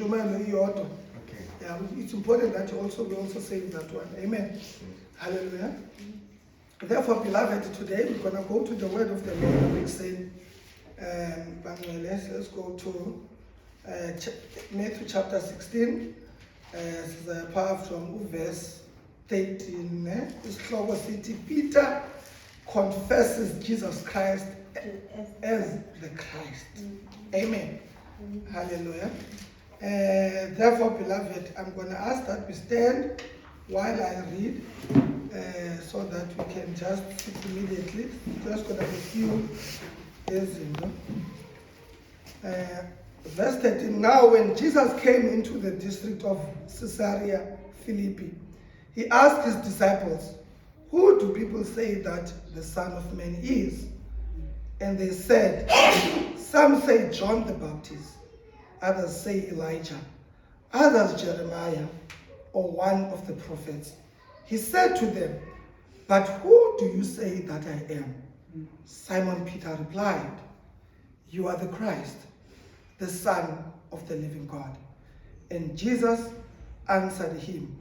Okay. Yeah, it's important that we also say that one. Amen. Hallelujah. Therefore, beloved, today we're going to go to the word of the Lord. We say, let's go to Matthew chapter 16. This is a part from verse 13. Isihloko sithi Peter confesses Jesus Christ as the Christ. Amen. Hallelujah. Therefore, beloved, I'm going to ask that we stand while I read so that we can just sit immediately. Just going to have a few years, verse 13. Now, when Jesus came into the district of Caesarea Philippi, he asked his disciples, "Who do people say that the Son of Man is?" And they said, "Some say John the Baptist, others say Elijah, others Jeremiah, or one of the prophets." He said to them, "But who do you say that I am?" Simon Peter replied, "You are the Christ, the Son of the living God." And Jesus answered him,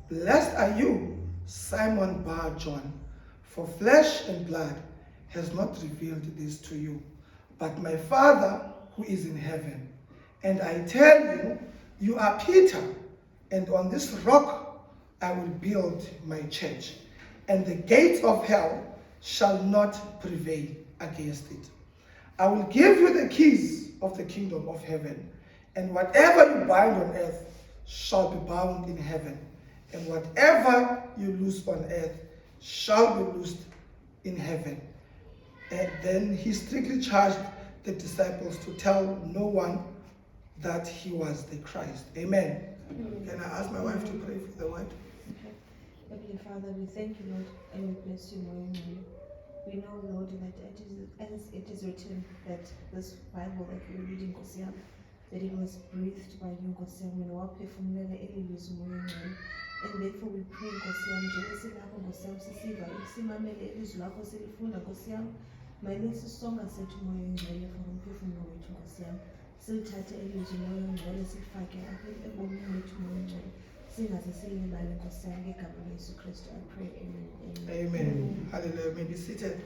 "Blessed are you, Simon Bar-John, for flesh and blood has not revealed this to you, but my Father who is in heaven. And I tell you, you are Peter, and on this rock I will build my church, and the gates of hell shall not prevail against it. I will give you the keys of the kingdom of heaven, and whatever you bind on earth shall be bound in heaven, and whatever you loose on earth shall be loosed in heaven." And then he strictly charged the disciples to tell no one that he was the Christ. Amen. Can I ask my wife to pray for the word? Okay. Heavenly Father, we thank you, Lord, and we bless you, Lord. We know, Lord, that as it is written that this Bible that we're reading, Kosiam, that it was breathed by you, Kosiam, and therefore we pray, Kosiam, Jerusalem, Kosiam, Sisiva, Simamele, Isulako, Silifuna, Kosiam, my next song I said to Moyo Ngcwele for umphefumulo wethu Nkosi yami. Silithathe elizwi Moyo Ngcwele silifake ebomini wethu Moyo Ngcwele. Singaze silibale Nkosi yami ngegama laYesu Kristu. I pray, amen. Amen. Hallelujah. May be seated.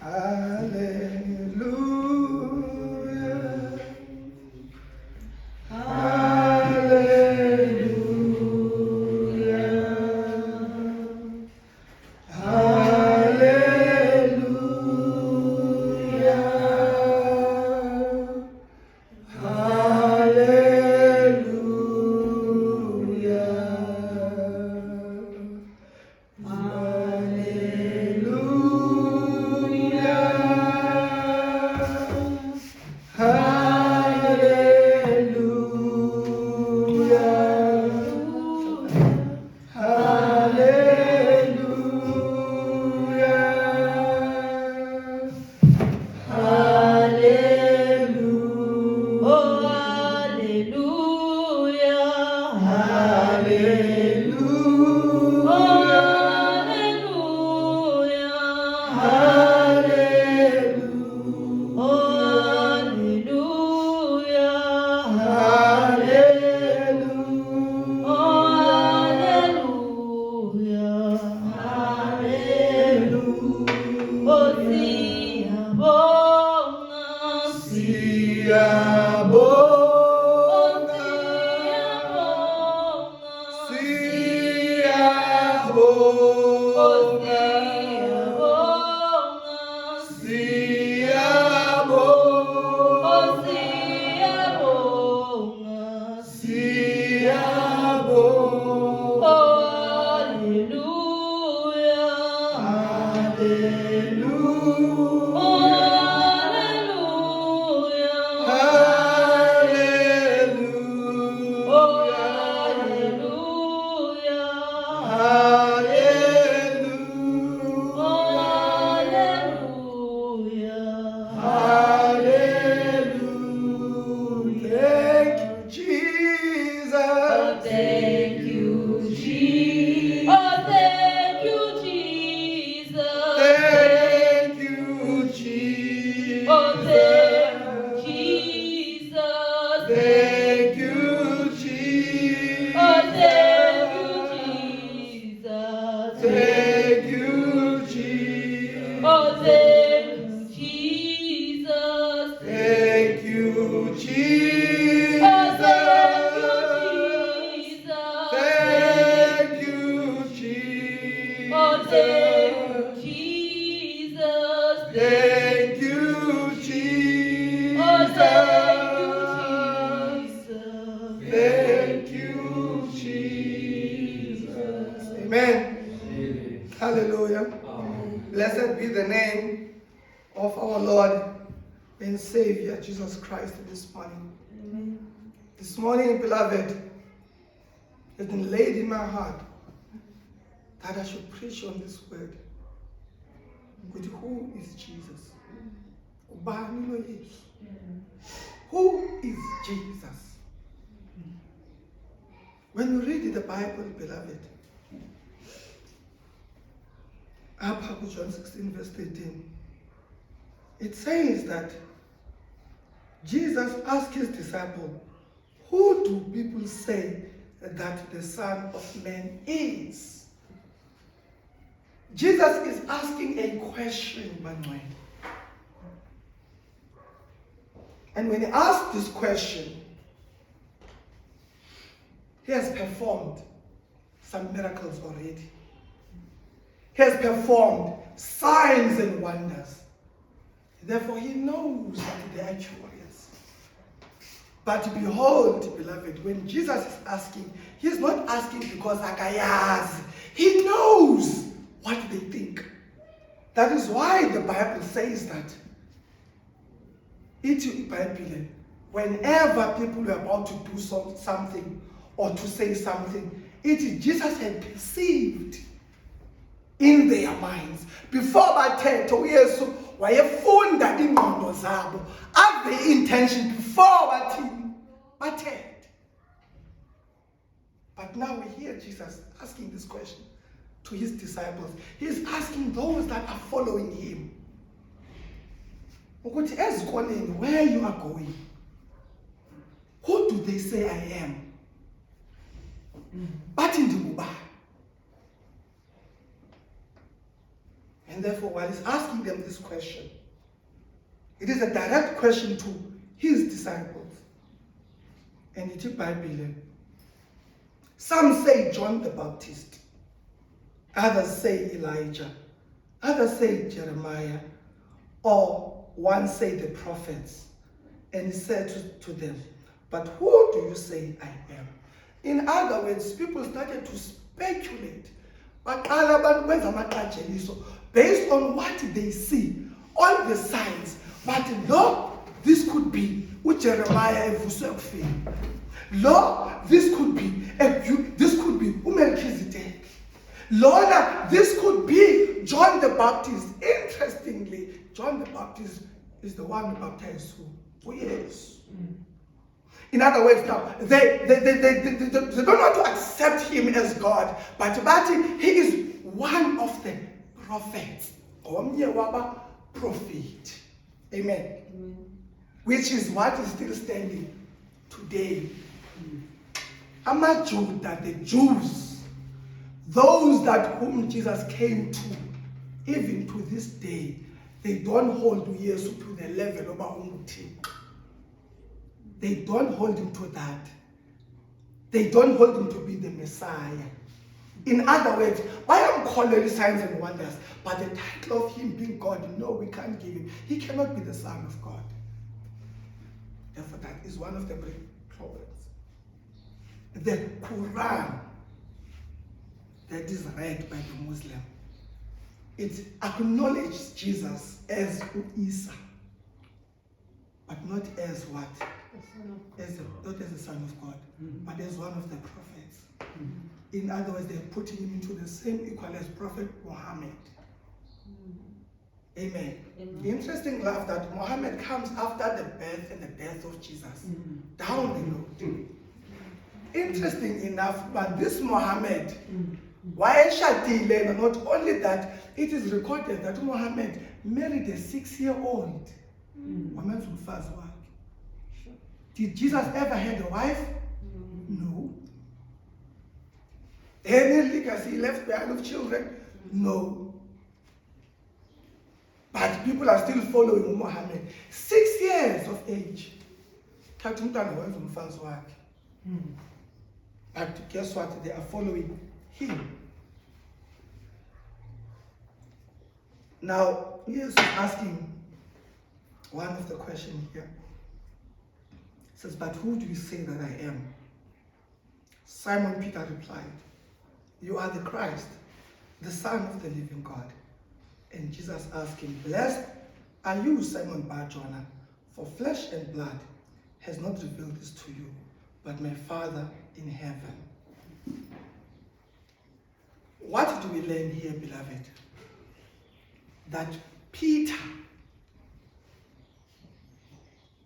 Hallelujah. Hallelujah. Thank you, Jesus. Oh, thank you, Jesus. Thank you, Jesus. Oh, thank you, Jesus. Thank you, Jesus. Oh, thank you, Jesus. Thank you, Jesus. Oh, thank you, Jesus. Thank you, Jesus. Oh, thank you, Jesus. Thank you, Jesus. Amen. Hallelujah. Blessed be the name of our Lord and Savior, Jesus Christ, this morning. Amen. This morning, beloved, it's been laid in my heart that I should preach on this word. With who is Jesus? Ubani lo Yesu? Who is Jesus? When you read the Bible, beloved, up to John 16, verse 13, it says that Jesus asked his disciple, who do people say that the Son of Man is? Jesus is asking a question, Manuel. And when he asked this question, he has performed some miracles already. He has performed signs and wonders. Therefore, he knows that they are curious. But behold, beloved, when Jesus is asking, he's not asking because akayazi. He knows what they think. That is why the Bible says that whenever people were about to do something or to say something, Jesus had perceived in their minds. Before bathethe uYesu wayefunda ingqondo zabo, have the intention before bathethe. But now we hear Jesus asking this question to his disciples. He's asking those that are following him. Ukuthi ezikoleni, where you are going, who do they say I am? Bathi ndingubani? And therefore, while he's asking them this question, it is a direct question to his disciples. And it is Bible. Some say John the Baptist, others say Elijah, others say Jeremiah, or one say the prophets. And he said to them, but who do you say I am? In other words, people started to speculate. Based on what they see, all the signs. But no, this could be Jeremiah evuswe kufika. Lo, this could be Melchizedek. Lord, this could be John the Baptist. Interestingly, John the Baptist is the one who baptized who? Yes. In other words, now they don't want to accept him as God, but he is one of the prophets. Prophet. Amen. Which is what is still standing today. Amajuda, the Jews, those that whom Jesus came to, even to this day, they don't hold Yesu to the level of Umuti. They don't hold him to that. They don't hold him to be the Messiah. In other words, I am calling signs and wonders, but the title of him being God, no, we can't give him. He cannot be the Son of God. Therefore, that is one of the great problems. The Quran that is read by the Muslim, it acknowledges Jesus as Isa, but not as what? Not as the Son of God, but as one of the prophets. In other words, they're putting him into the same equal as Prophet Muhammad. Amen. The interesting enough that Muhammad comes after the birth and the death of Jesus. Down the road. Interesting enough, but this Muhammad, why Shadile, not only that, it is recorded that Muhammad married a 6-year-old. Did Jesus ever had a wife? No. Any legacy he left behind of children? No. But people are still following Muhammad. 6 years of age. But guess what? They are following him. Now, Jesus is asking one of the questions here. He says, but who do you say that I am? Simon Peter replied, you are the Christ, the Son of the living God. And Jesus asked him, blessed are you, Simon Bar-Jonah, for flesh and blood has not revealed this to you, but my Father in heaven. What do we learn here, beloved? That Peter,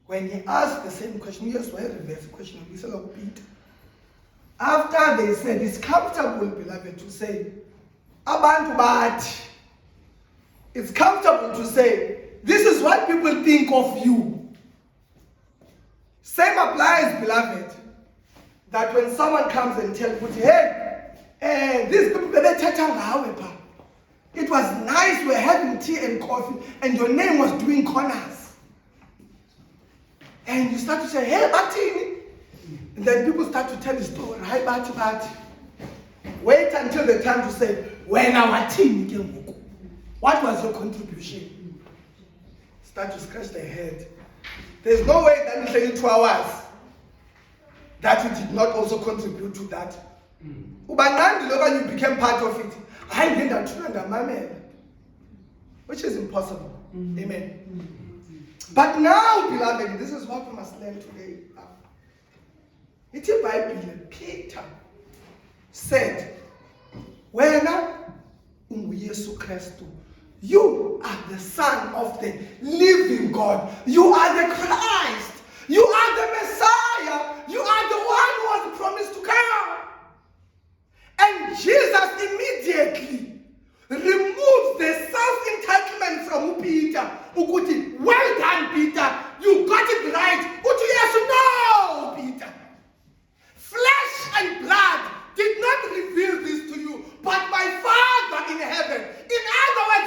when he asked the same question, yes, why reverse the question? He said, oh, Peter. After they said, it's comfortable, beloved, to say, Abantu bathi. It's comfortable to say, this is what people think of you. Same applies, beloved, that when someone comes and tells you, hey, these people, it was nice, we're having tea and coffee, and your name was doing corners. And you start to say, hey, Batini. And then people start to tell the story, hi, Bati. Wait until the time to say, when our team came, what was your contribution? Start to scratch their head. There's no way that in 32 hours that you did not also contribute to that. You became part of it. I did that, which is impossible. Amen. But now, beloved, this is what we must learn today. It's a Bible. Peter said, "Wena Yesu Christu, you are the Son of the living God. You are the Christ. You are the Messiah. You are the one who was promised to come." And Jesus immediately removes the self-entitlement from Peter. Ukuti, well done, Peter. You got it right. Uti, yes, no, Peter. Flesh and blood did not reveal this to you, but my Father in heaven. In other words,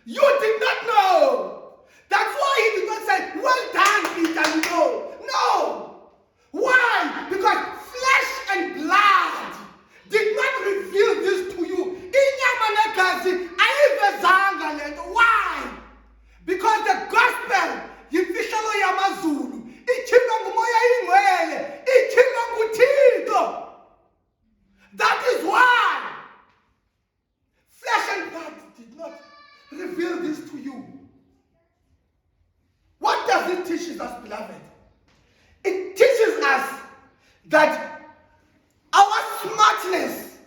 you did not know. That's why he did not say, well done, Peter, no. No. Why? Because flesh and blood did not reveal this to you. Why? Because the gospel, that is why flesh and blood did not reveal this to you. What does it teach us, beloved? It teaches us that our smartness,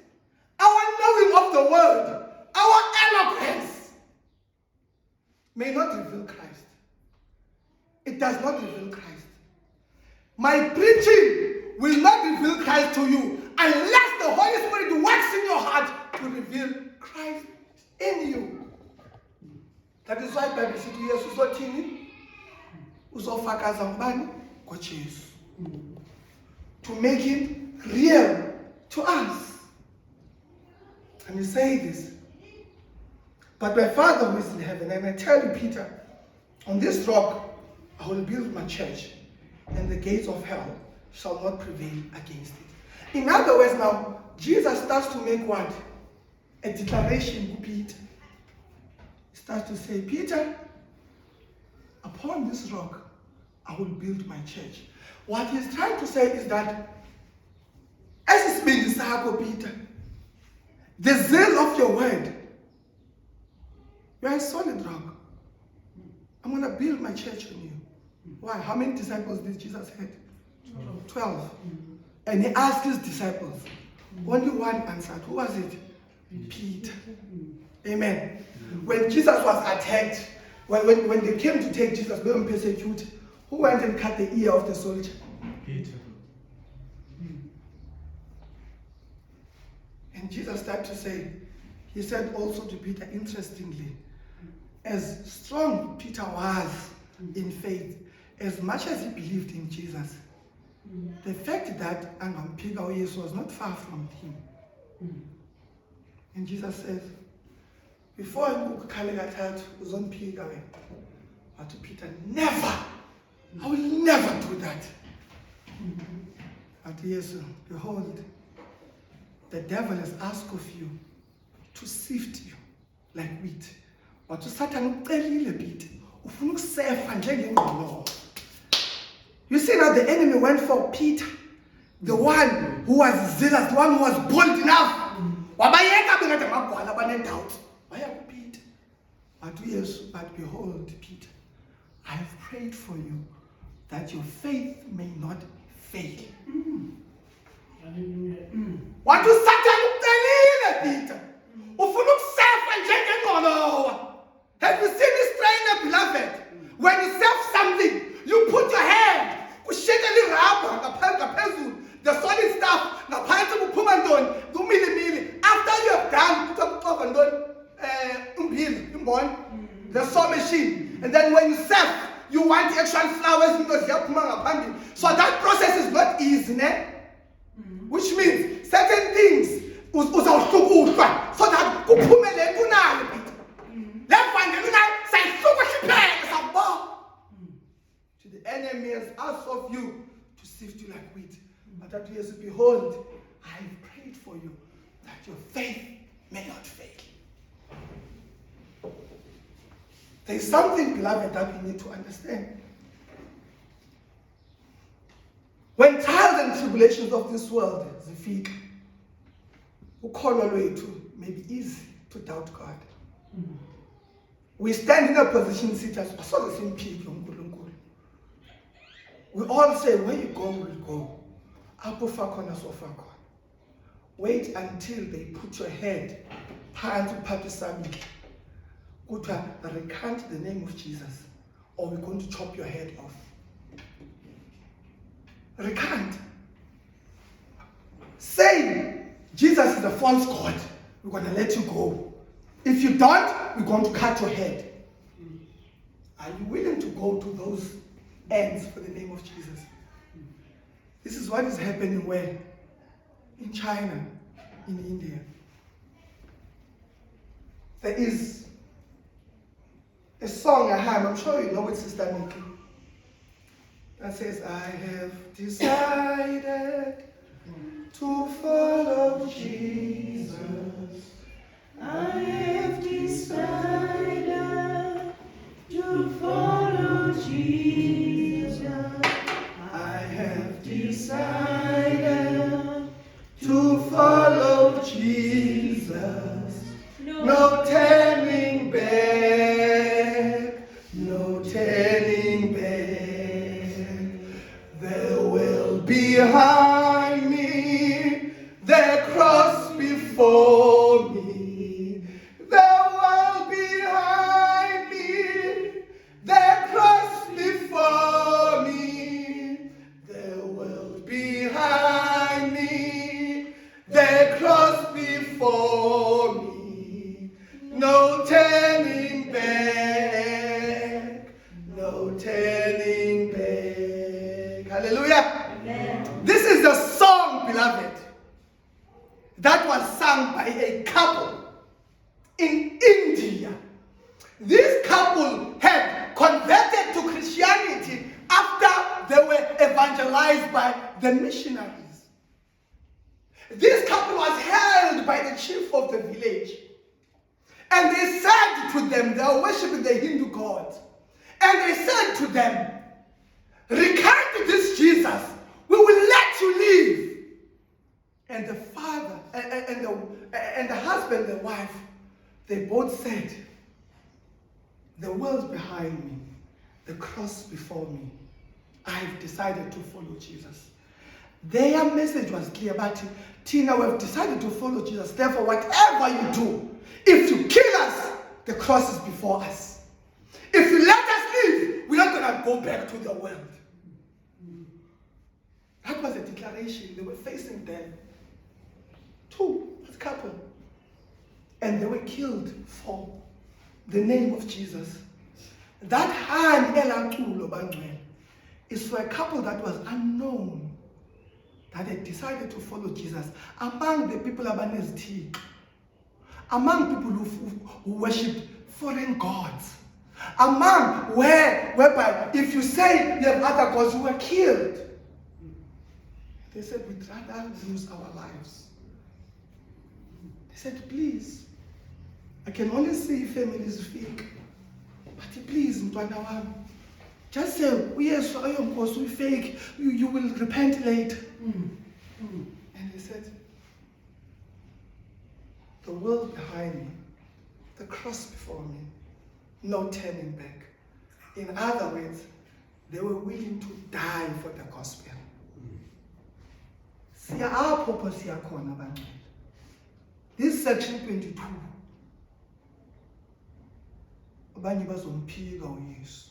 our knowing of the word, our eloquence may not reveal Christ. It does not reveal Christ. My preaching will not reveal Christ to you unless the Holy Spirit works in your heart to reveal Christ in you. That is why Bible says to Jesus, uzofakaza ngubani ngoJesu, to make him real to us. And he say this, but my Father who is in heaven, and I tell you, Peter, on this rock I will build my church, and the gates of hell shall not prevail against it. In other words, now Jesus starts to make what? A declaration to Peter. He starts to say, Peter, upon this rock I will build my church. What he's trying to say is that, as it's been decided, Peter, the zeal of your word, you are a solid rock. I'm going to build my church on you. Why? How many disciples did Jesus have? 12. And he asked his disciples. Only one answered. Who was it? Peter. Amen. When Jesus was attacked, when they came to take Jesus, they were persecuted. Who went and cut the ear of the soldier? Peter. And Jesus started to say, he said also to Peter, interestingly, as strong Peter was in faith, as much as he believed in Jesus, the fact that angamphika uYesu was not far from him. And Jesus says, before ukukhale kathathu uzongiphika wena. But Peter, never, I will never do that. But yes, behold, the devil has asked of you to sift you like wheat. But Satan ucelile bit. Ufuna ukusefa njengengqolowa. You see now the enemy went for Peter, the one who was zealous, the one who was bold enough. Wabayeka bengathi amagwala banedoubt. Waya kuPeter. But behold, Peter, I have prayed for you that your faith may not fail. Wathi uSatan ucelile Peter. Ufuna ukusefa njengengqolowa. Have you seen this trainer, beloved? When you serve something, you put your hand, kushekela irabha ngaphezulu, the solid stuff, ngaphansi kuphuma ntoni, umilimili. After you have done, kuthiwa kuxova ntoni, umbili, imboni, the saw machine. And then when you serve, you want actual flowers because ziyaphuma ngaphambili. So that process is not easy, ne? Which means certain things uzawuhlukuhlwa so that kuphume le nto unayo, Peter. The enemy has asked of you to sift you like wheat. But that yes, behold, I have prayed for you that your faith may not fail. There is something, beloved, that we need to understand. When trials and tribulations of this world zifika, ukholwa lwethu may be easy to doubt God. We stand in a position, sit as asoze simphike uNkulunkulu. We all say, where you go, we'll go. Apho ufa khona sofa khona. Wait until they put your head phansi uphathe isabili. Kuthiwa recant the name of Jesus, or we're going to chop your head off. Recant. Say Jesus is a false God, we're going to let you go. If you don't, we're going to cut your head. Are you willing to go to those ends for the name of Jesus? This is what is happening where? In China, in India. There is a song I have, I'm sure you know it, Sister Nikki, that says, I have decided to follow Jesus. I have decided to follow Jesus. I have decided to follow Jesus. No turning back, no turning back. The world behind me, the cross before me. The world behind me, the cross before me. The world behind me, the cross before me. No turning back, no turning back. Hallelujah. Amen. This is the song, beloved, that was sung by a couple in India. This couple had converted to Christianity after they were evangelized by the missionaries. This couple was held by the chief of the village. And they said to them, they were worshiping the Hindu gods. And they said to them, recant this Jesus, we will let you live. And the father, and the husband, the wife, they both said, the world behind me, the cross before me, I've decided to follow Jesus. Their message was clear, but Tina, we've decided to follow Jesus. Therefore, whatever you do, if you kill us, the cross is before us. If you let us live, we're not going to go back to the world. That was a declaration. They were facing death. Two, a couple. And they were killed 4. the name of Jesus. That hand elaculo bangcwele is for a couple that was unknown, that had decided to follow Jesus among the people abanezithixo, among people who worshipped foreign gods, among whereby if you say you have other gods, you were killed. They said, we'd rather lose our lives. They said, please, I can only see families fake, but please, mntwana wami, just say, uyesu ayonkosi uyi-fake, you will repent later. And he said, the world behind me, the cross before me, no turning back. In other words, they were willing to die for the gospel. Siya apho pho siya khona bangcwele. This section 22. Abanye bazomphika uYesu.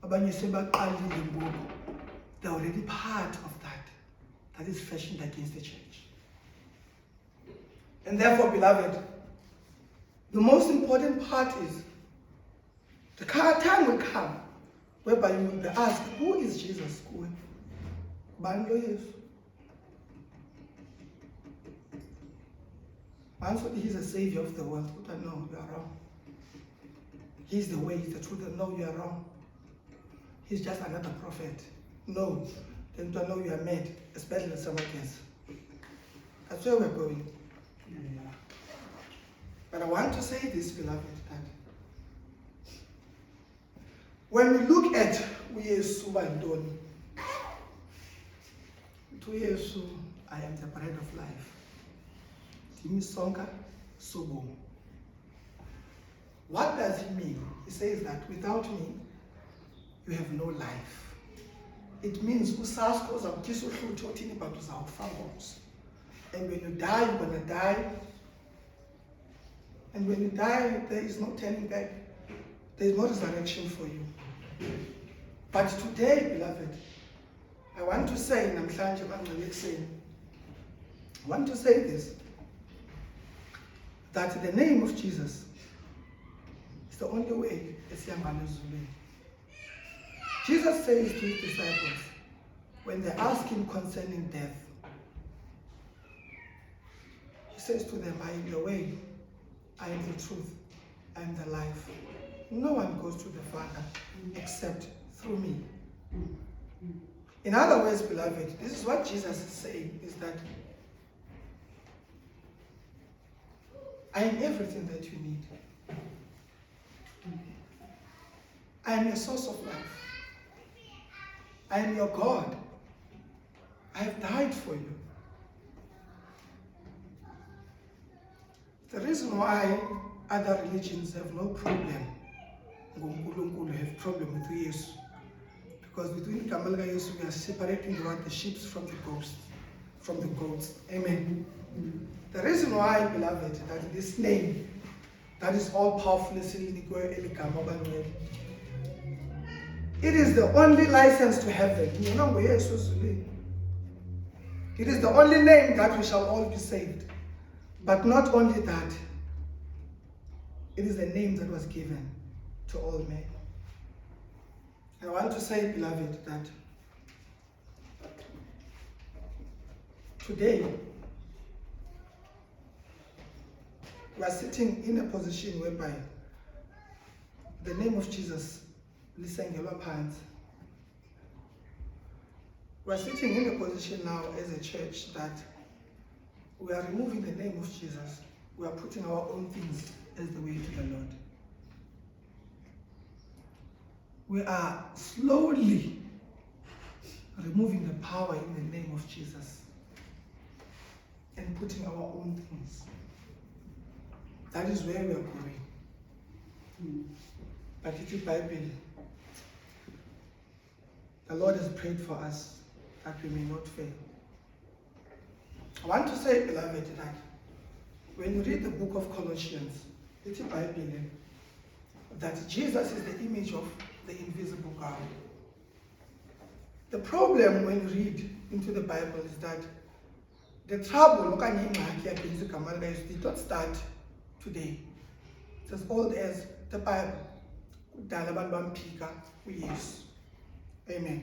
Abanye sebaqalile ngoku. They're already part of that is fashioned against the church. And therefore, beloved, the most important part is the time will come whereby you will be asked, who is Jesus? Bani lo Yesu? Answer, he's a savior of the world. But no, you are wrong. He's the way, he's the truth. No, you are wrong. He's just another prophet. No, then to know you are mad, especially some of us. That's where we're going. But I want to say this, beloved, that when we look at uYesu bantoni, to uYesu, I am the bread of life. Timi sonka sobo. What does he mean? He says that without me, you have no life. It means usasko uzawutyisa uhlutho uthini but uzawufa ngomso. And when you die, you're gonna die. And when you die, there is no turning back. There is no resurrection for you. But today, beloved, I want to say, I want to say this, that the name of Jesus is the only way. Jesus says to his disciples, when they ask him concerning death, he says to them, I am the way, I am the truth, I am the life. No one goes to the Father except through me. In other words, beloved, this is what Jesus is saying, is that I am everything that you need. I am your source of life. I am your God. I have died for you. The reason why other religions have no problem, have problem with Jesus, because between Kamalga and Jesus, we are separating the sheep from the goats. Amen. The reason why, beloved, that this name, that is all powerful, it is the only license to heaven. It is the only name that we shall all be saved. But not only that, it is a name that was given to all men. And I want to say, beloved, that today we are sitting in a position whereby the name of Jesus, lisengelwa phansi. We are sitting in a position now as a church that we are removing the name of Jesus. We are putting our own things as the way to the Lord. We are slowly removing the power in the name of Jesus and putting our own things. That is where we are going. But if you Bible, the Lord has prayed for us that we may not fail. I want to say, beloved, that when you read the book of Colossians, it's a Bible, that Jesus is the image of the invisible God. The problem when you read into the Bible is that the trouble did not start today. It's as old as the Bible. Kudala abantu bamphika uYesu. Amen.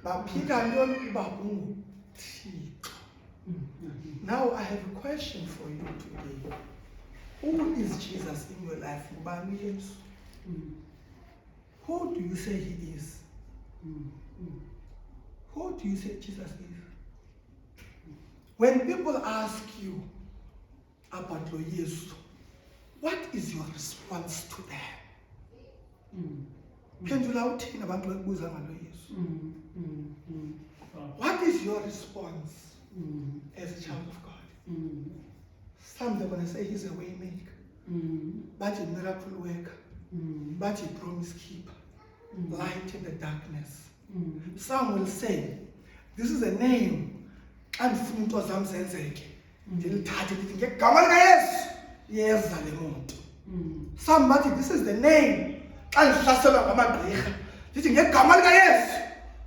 Bamphika ntoni kuba unguThixo. Now I have a question for you today. Who is Jesus in your life? Ngubani uYesu? Who do you say he is? Who do you say Jesus is? When people ask you about lo Yesu, what is your response to them? Phendula uthini abantu bakubuza ngalo Yesu? What is your response as a child of God? Some they're going to say he's a way maker, but a miracle worker, but a promise keeper, light in the darkness. Some will say, this is a name, and funto zamzenzeke. Ndilithathe lithi ngegama lika Yesu yeza le muntu. Somebody, this is the name. Xa ndihlaselwa ngamagqirha, ndithi ngegama lika Yesu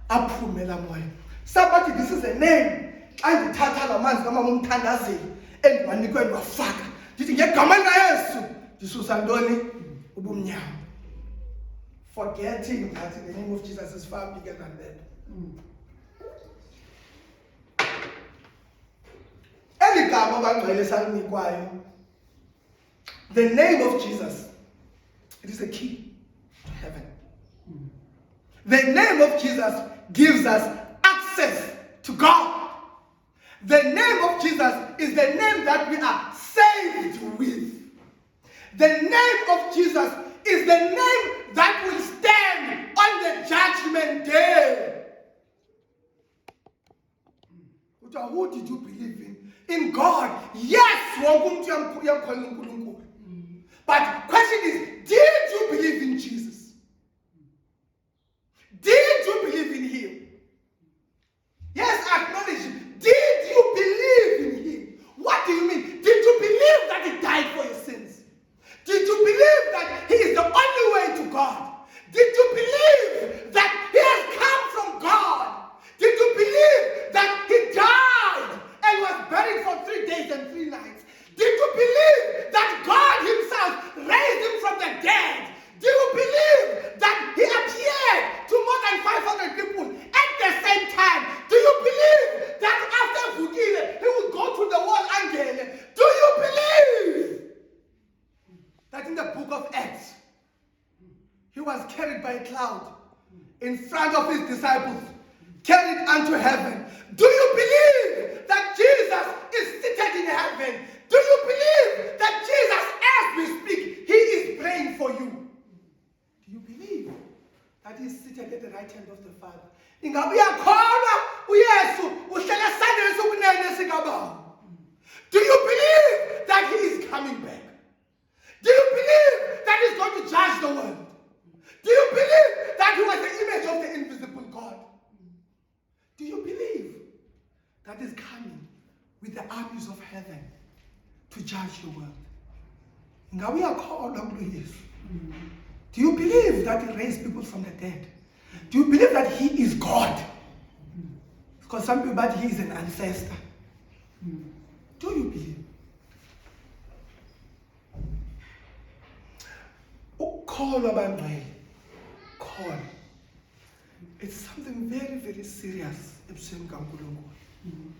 aphume la moya. Somebody, this is the name. Xa ndithatha la manzi kamama umthandazeli endiwanikwe ndiwafaka, ndithi ngegama lika Yesu ndisusa ntoni? Ubumnyama. Forgetting that the name of Jesus is far bigger than that. Eli gama abangcwele salinikwayo, the name of Jesus, it is a key to heaven. The name of Jesus gives us access to God. The name of Jesus is the name that we are saved with. The name of Jesus is the name that will stand on the judgment day. Who did you believe in? In God. Yes, but the question is, did you believe in Jesus? Did you believe in him? Yes, acknowledge him. Did you believe in him? What do you mean? Did you believe that he died for your sins? Did you believe that he is the only way to God? Did you believe that he has come from God? Did you believe that he died and was buried for 3 days and 3 nights? Did you believe that God himself raised him from the dead? Do you believe that he appeared to more than 500 people at the same time? Do you believe that after Vukile, he would go to the wall angel? Do you believe that in the book of Acts, he was carried by a cloud in front of his disciples, carried unto heaven? Do you believe that Jesus is seated in heaven? Do you believe that Jesus, as we speak, he is praying for you? Do you believe that he is seated at the right hand of the Father? Ingabe uyakholwa uYesu uhlala esandleni sokunene sikaBaba? Do you believe that he is coming back? Do you believe that he's going to judge the world? Do you believe that he was the image of the invisible God? Do you believe that he's coming with the armies of heaven to judge the world? Ingabe uyakholwa kulo Yesu? Do you believe that he raised people from the dead? Do you believe that he is God? Because some people, but he is an ancestor. Do you believe? Call abangcwele. Call. It's something very, very serious ebusweni kaNkulunkulu.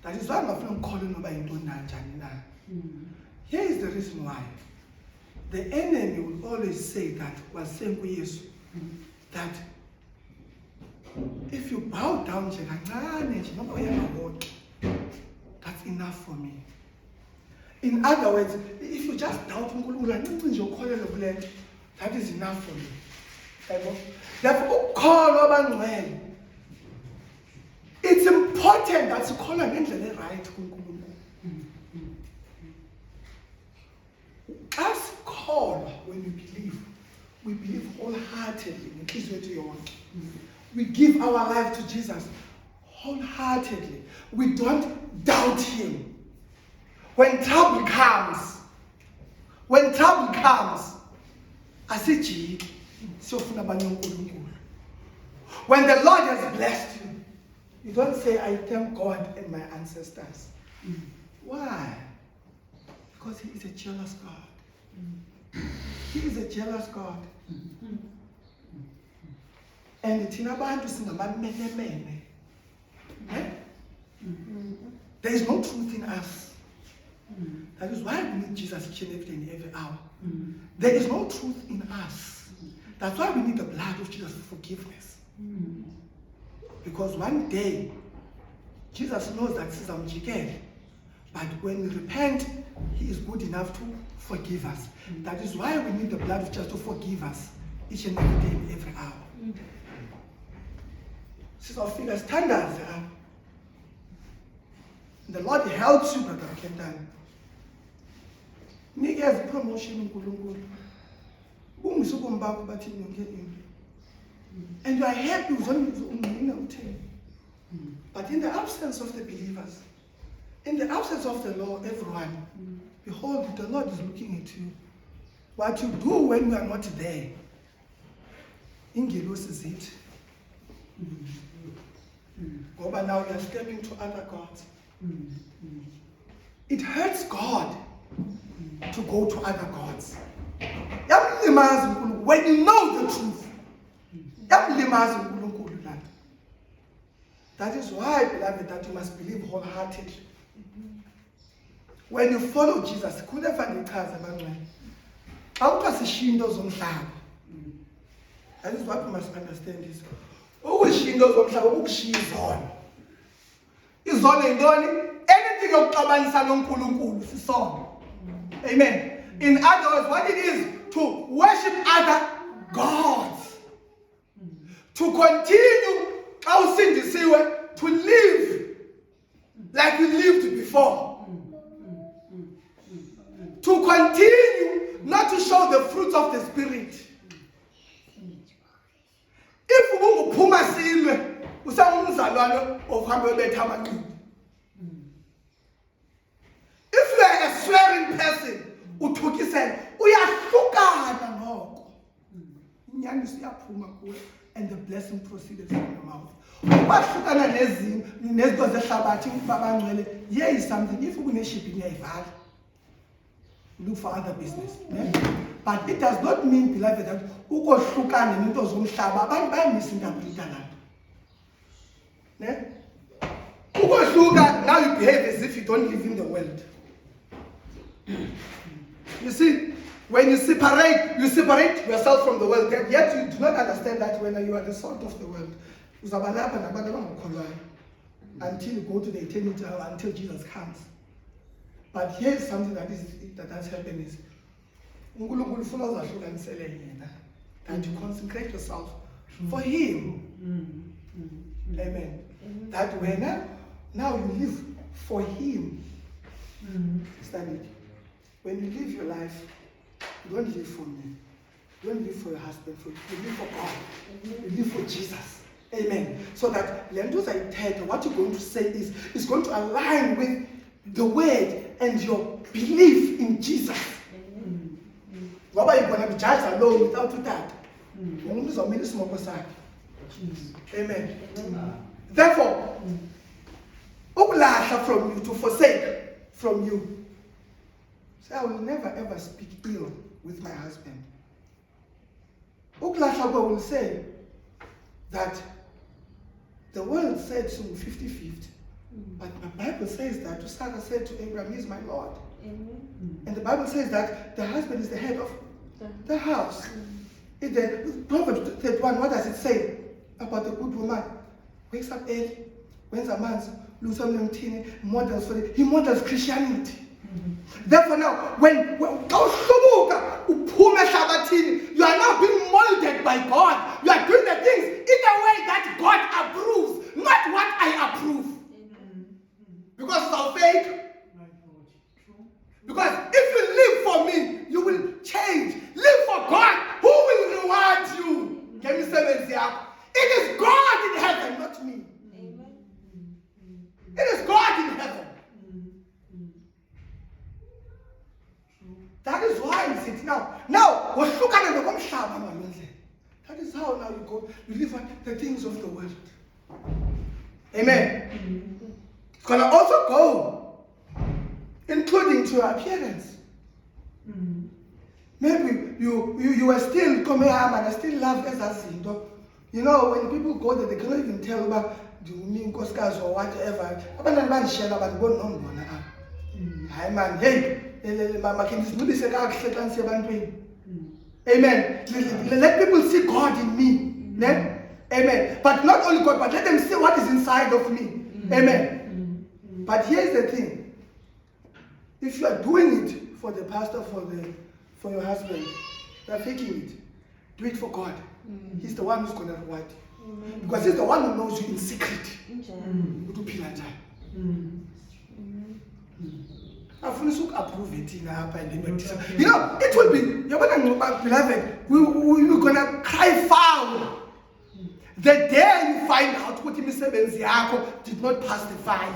That is why I'm not calling noba yintoni na njani na. Here is the reason why. The enemy will always say that, was saying kuYesu, that if you bow down nje kancane nje noba uyangabonke, that's enough for me. In other words, if you just doubt uNkulunkulu kancinci nje ukholelwe kule nto, that is enough for me. Therefore, ukholwa abangcwele, it's important that sikholwa ngendlela right kuNkulunkulu. Xa sikholwa, when we believe wholeheartedly ngenhliziyo yethu yonke. We give our life to Jesus wholeheartedly. We don't doubt him. When trouble comes, asijiki siyofuna abanye uNkulunkulu. When the Lord has blessed you, you don't say, I thank God and my ancestors. Why? Because he is a jealous God. He is a jealous God. And thina bantu singamamenemene. There is no truth in us. That is why we need Jesus each and every hour. There is no truth in us. That's why we need the blood of Jesus for forgiveness. Because one day, Jesus knows that sizamjikela. But when we repent, he is good enough to forgive us. That is why we need the blood of Jesus to forgive us each and every day, every hour. Sizofika sithandaze apha. The Lord helps you, Brother Kentani. Nikeza promotion uNkulunkulu. Ungise ubomi bakho bathi yonke into. And you are happy with but in the absence of the believers, in the absence of the law, everyone, behold, the Lord is looking at you. What you do when you are not there, ingelosi is it. But now you are stepping to other gods. It hurts God to go to other gods. When you know the truth, that is why, beloved, that you must believe wholeheartedly. When you follow Jesus, that is what we must understand is anything yokuxabanisa noNkulunkulu sisona. Amen. In other words, what it is to worship other gods. To continue to live like you lived before. To continue not to show the fruits of the Spirit. If unguphuma silwe usangumzalwane ohambe ubetha amaqindi. If you are a swearing person, uthukisela uyahlukana ngoko. Inyaniso iyaphuma kuwe and the blessing proceeds from your mouth. Ubahlukana nezinto zehlabathi babangcwele, here is something. If you shipping uyayivala, look for other business. But it does not mean, beloved, that ukohlukana nento zomhlaba abantu bayamisinterpreta lapho. Ukohluka, now you behave as if you don't live in the world. You see, when you separate yourself from the world, yet you do not understand that when you are the salt of the world, until you go to the eternity, until Jesus comes. But here's something that has happened is, that you consecrate yourself for Him. Amen. That way now you live for Him. Understand it? When you live your life, you don't live for me. You don't live for your husband. You live for God. You live for Jesus. Amen. So that what you're going to say is going to align with the word and your belief in Jesus. Why are you going to be judged alone without that? Amen. Therefore, from you, to forsake from you. So I will never ever speak ill with my husband. Ukulahla will say that the world said to 50-50, but the Bible says that Sarah said to Abraham, "He is my Lord." And the Bible says that the husband is the head of the house. In the Proverbs 31, what does it say about the good woman? Wakes up early, wins a man's models for it. He models Christianity. Therefore now, when you are now being molded by God. You are doing the things in the way that God approves, not what I approve. Because it's all fake. Because if you live for me, you will change. Live for God, who will reward you. It is God in heaven, not me. It is God in heaven. That is why you sit now. Now, that is how now you go. You live on the things of the world. Amen. It's going to also go, including to your appearance. Maybe you were still come here and I still love ezazinto. You know, when people go there, they cannot even tell about the Nkosikazi or whatever. Abantwana bandishela abantu bonongona apha. Hayi man, hey, makindizibulise kakuhle xa ndisiya ebantwini. Amen. Let people see God in me. Amen. But not only God, but let them see what is inside of me. Amen. But here's the thing. If you are doing it for the pastor, for your husband, you are faking it. Do it for God. He's the one who's going to reward you. Because he's the one who knows you in secret. Approve it in you know, it will be, beloved, we're going to cry foul the day you find out what Imisebenzi did not pass the fire.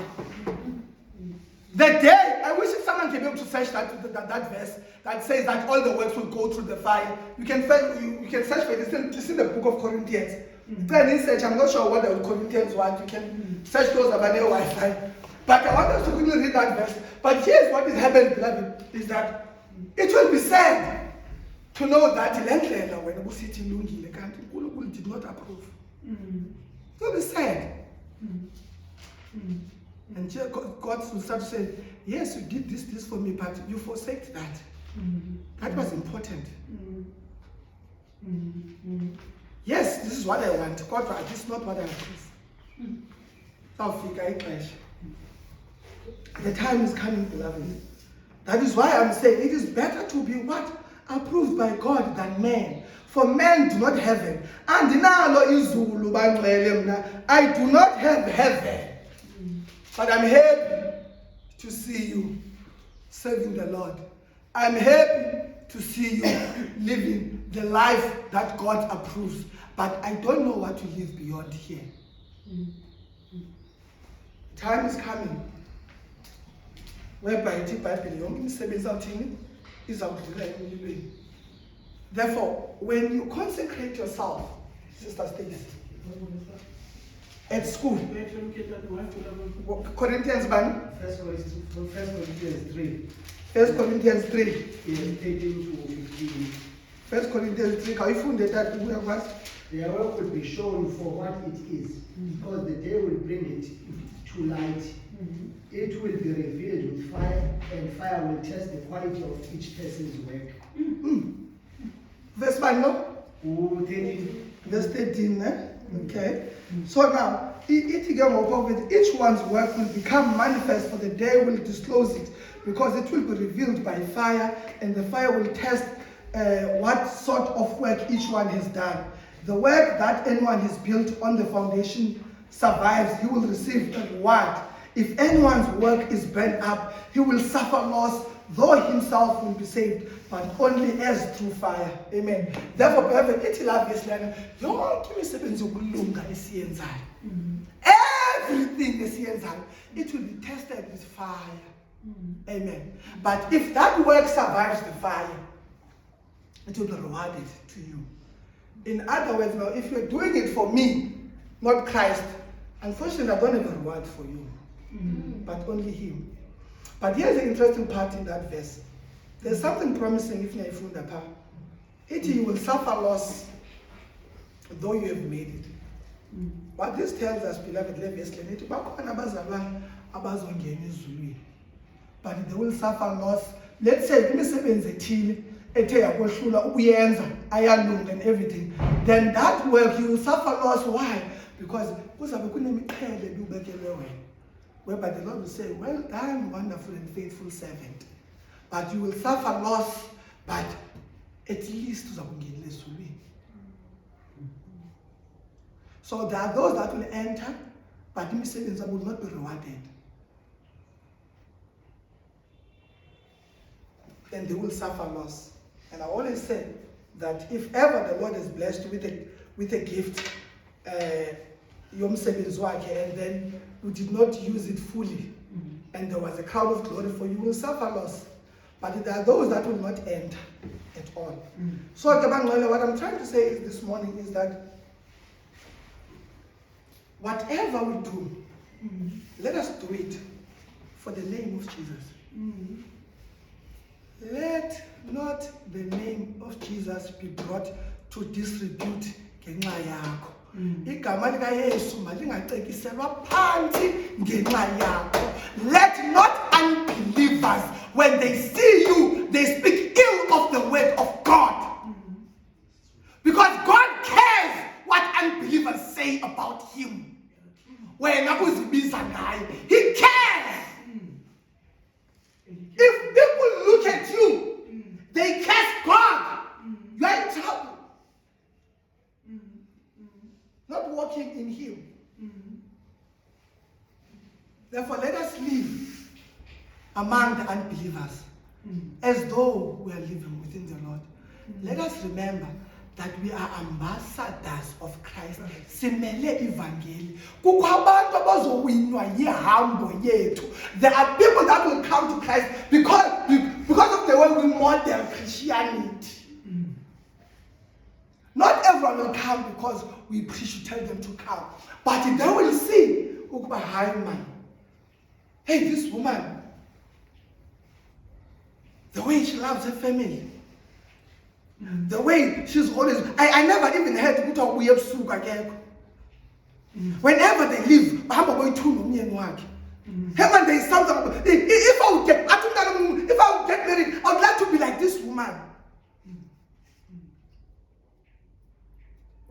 The day, I wish someone can be able to search that verse that says that all the works will go through the fire. You can search for it. It's in the book of Corinthians. Try and search. I'm not sure what the Corinthians want. You can search those of an Wi-Fi. But I want us to quickly read that verse. But here's what is happening, beloved, is that it will be sad to know that Lendlela, when we sit in Lungi, the country, did not approve. It will be sad. And here God will start to say, yes, you did this for me, but you forsake that. That was important. Yes, this is what I want. God, this is not what I approve. The time is coming, beloved. That is why I'm saying it is better to be what? Approved by God than man. For men do not heaven. And I do not have heaven. But I'm happy to see you serving the Lord. I'm happy to see you living the life that God approves. But I don't know what to live beyond here. Time is coming whereby the Bible therefore, when you consecrate yourself, Sister Stacy, at school, Corinthians 1, 1 Corinthians 3. 1 Corinthians 3. Yes, 13 to 15. 1 Corinthians 3, can you find that? Their work will be shown for what it is, because the day will bring it to light. It will be revealed with fire, and fire will test the quality of each person's work. Verse 1, no? 13. Verse 13, eh? Okay. So now, each one's work will become manifest, for the day will disclose it, because it will be revealed by fire, and the fire will test what sort of work each one has done. The work that anyone has built on the foundation survives, he will receive the reward. If anyone's work is burnt up, he will suffer loss, though himself will be saved, but only as through fire. Amen. Therefore, beloved, everything esiyenzayo, it will be tested with fire. Amen. But if that work survives the fire, it will be rewarded to you. In other words, now, if you're doing it for me, not Christ, unfortunately, I don't have a reward for you, but only Him. But here's the interesting part in that verse. There's something promising if you're in the power. You will suffer loss, though you have made it. What this tells us, beloved, but they will suffer loss. Let's say, and everything. Then that work, you will suffer loss. Why? Because whereby the Lord will say, well done, wonderful and faithful servant. But you will suffer loss, but at least so there are those that will enter, but the will not be rewarded. And they will suffer loss. And I always say that if ever the Lord is blessed with a gift, and then you did not use it fully, and there was a crown of glory for you, you will suffer loss. But there are those that will not enter at all. So what I'm trying to say is this morning is that whatever we do, let us do it for the name of Jesus. Let not the name of Jesus be brought to disrepute ngenxa yakho. Igama lika Yesu malingacekiselwa phansi ngenxa yakho. Let not unbelievers, when they see you, they speak ill of the word of God. Because God cares what unbelievers say about him. When He cares. If people look at you, they curse God. You are in trouble. Not walking in him. Therefore, let us live among the unbelievers as though we are living within the Lord. Let us remember that we are ambassadors of Christ. Simele evangeli. Kukho abantu abazowinwa yihambo yethu. There are people that will come to Christ because of the way we model Christianity. Not everyone will come because we preach to tell them to come. But they will see, hi man. Hey, this woman, the way she loves her family, the way she's always, I never even heard people we have sugar. Whenever they leave, I'm going to me and work. Heaven, there is something. If I would get married, I would like to be like this woman.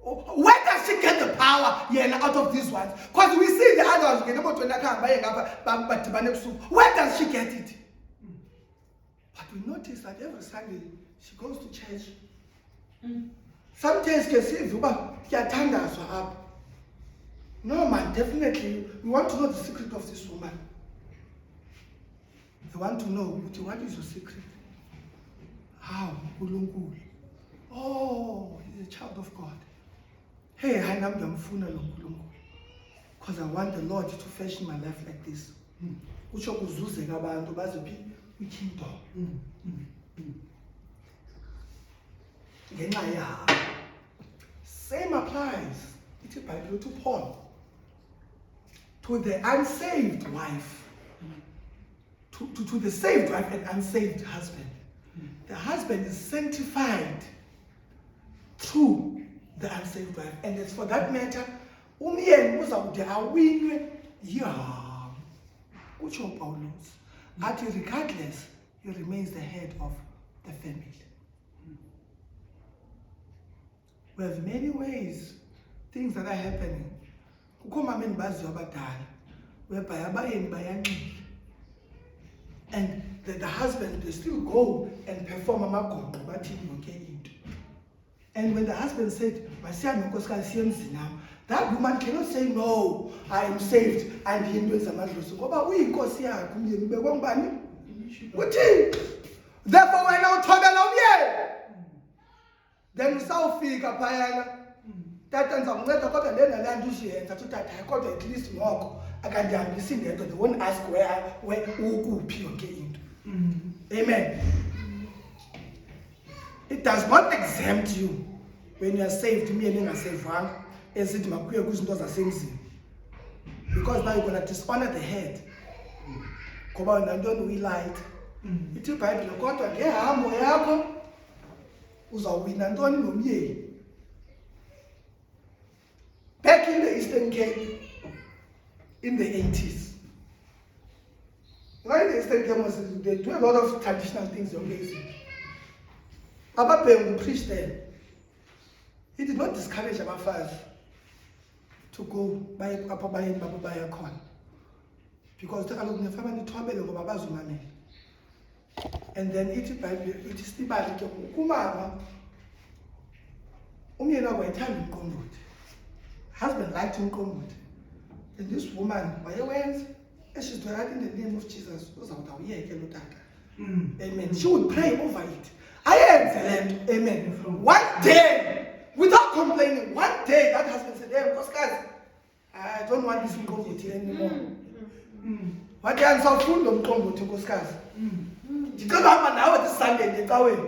Where does she get the power out of these ones? Because we see the others. Where does she get it? But we notice that every Sunday she goes to church. Sometimes you see up. No man, definitely we want to know the secret of this woman. They want to know what is your secret. How? Oh, he's a child of God. Hey, because I want the Lord to fashion my life like this. Same applies to Paul, to the unsaved wife, to the saved wife and unsaved husband. The husband is sanctified through the unsaved wife, and it's for that matter, regardless, he remains the head of the family. We have many ways, things that are happening. And the husband, they still go and perform a magongo. And when the husband said, that woman cannot say, no, I am saved, and he knows a man. Therefore, when I talk alone, then Southfield, Payana, that and some letter got a land to at least walk. I can't be seen there, but they won't ask where Uku came. Amen. It does not exempt you when you are saved, meaning a saved one, as it might be a good the same thing. Because now you're going to dishonor the head. Come on, and don't we light. It's a Bible, you got to get a back in the Eastern Cape in the 80s. Why the Eastern Cape was, they do a lot of traditional things amazing. Abba Pengu preached there. He did not discourage our fathers to go buy a corn. Because they are looking for family trouble. And then it is the Bible. Husband liked him. And this woman, by the way, she's doing in the name of Jesus. Amen. She would pray over it. I am the amen. One day, without complaining, one day that husband said, hey, guys, I don't want this Mkombuti anymore. What can I say? Mkombuti, guys. You don't have now this Sunday, they go away.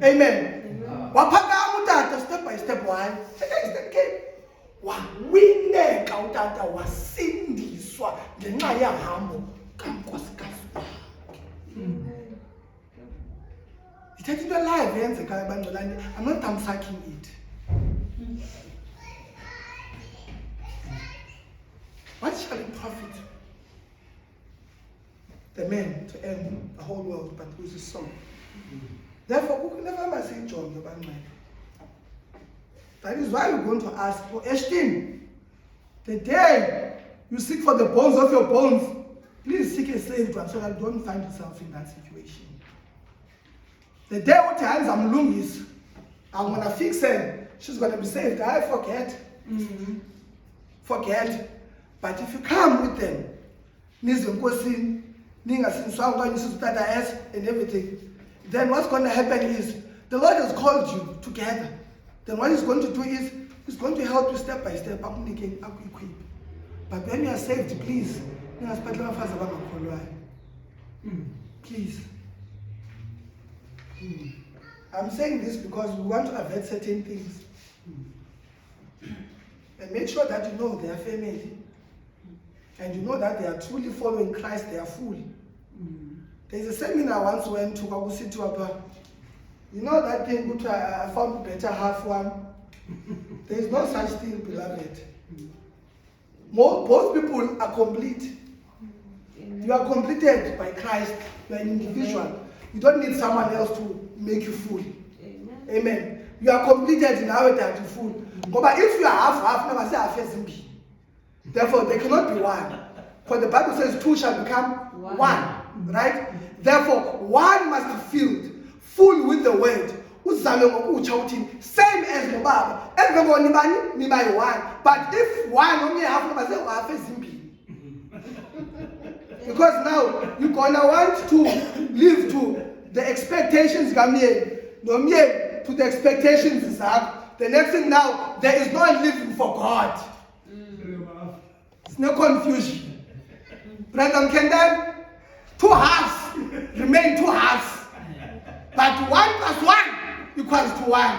Amen. Step by step, why? Wineka utata wasindiswa ngenxa yahambo kankosikazi wakhe. ndithetha into live eyenzekayo bangcwelane. I'm not sucking it. What shall it profit the man to earn the whole world but lose his soul? Therefore, who can never say John the man? That is why we're going to ask for Ashton. The day you seek for the bones of your bones, please seek a saved one so that you don't find yourself in that situation. The day what times I'm lungis, I'm gonna fix her, she's gonna be saved. I forget. Forget. But if you come with them, and everything, then what's going to happen is the Lord has called you together. Then what He's going to do is He's going to help you step by step. But when you are saved, please, please. I'm saying this because we want to avoid certain things. And make sure that you know they are family. And you know that they are truly following Christ, they are full. There's a seminar I once went to, you know that thing which I found better half one? There is no such thing, beloved. Both people are complete. You are completed by Christ. You are an individual. You don't need someone else to make you full. Amen. You are completed in our that you full. But if you are half, never say half. Therefore, they cannot be one. For the Bible says two shall become one. Right? Therefore, one must be filled, full with the word. Same as the Bible. Everyone by one. But if one only half, never say half. Because now you're gonna want to live to the expectations come here. No me to the expectations is up. The next thing now, there is no living for God. It's no confusion. Brother Kendall, two halves remain two halves. But 1 + 1 equals to 1.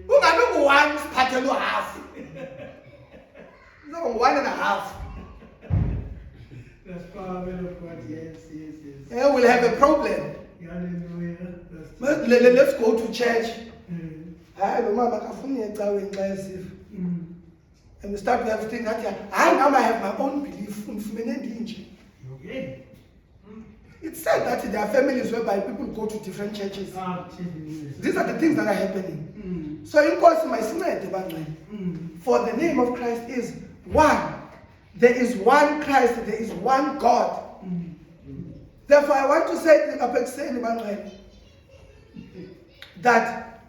Ungabe one siphathele half. No, 1.5. That's power of God. Yes. We'll have a problem. Hallelujah. Let's go to church. And we start to have things that now I have my own belief. Okay. It's said that there are families whereby people go to different churches. These are the things that are happening. So in course, my for the name of Christ is one. There is one Christ, there is one God. Therefore, I want to say that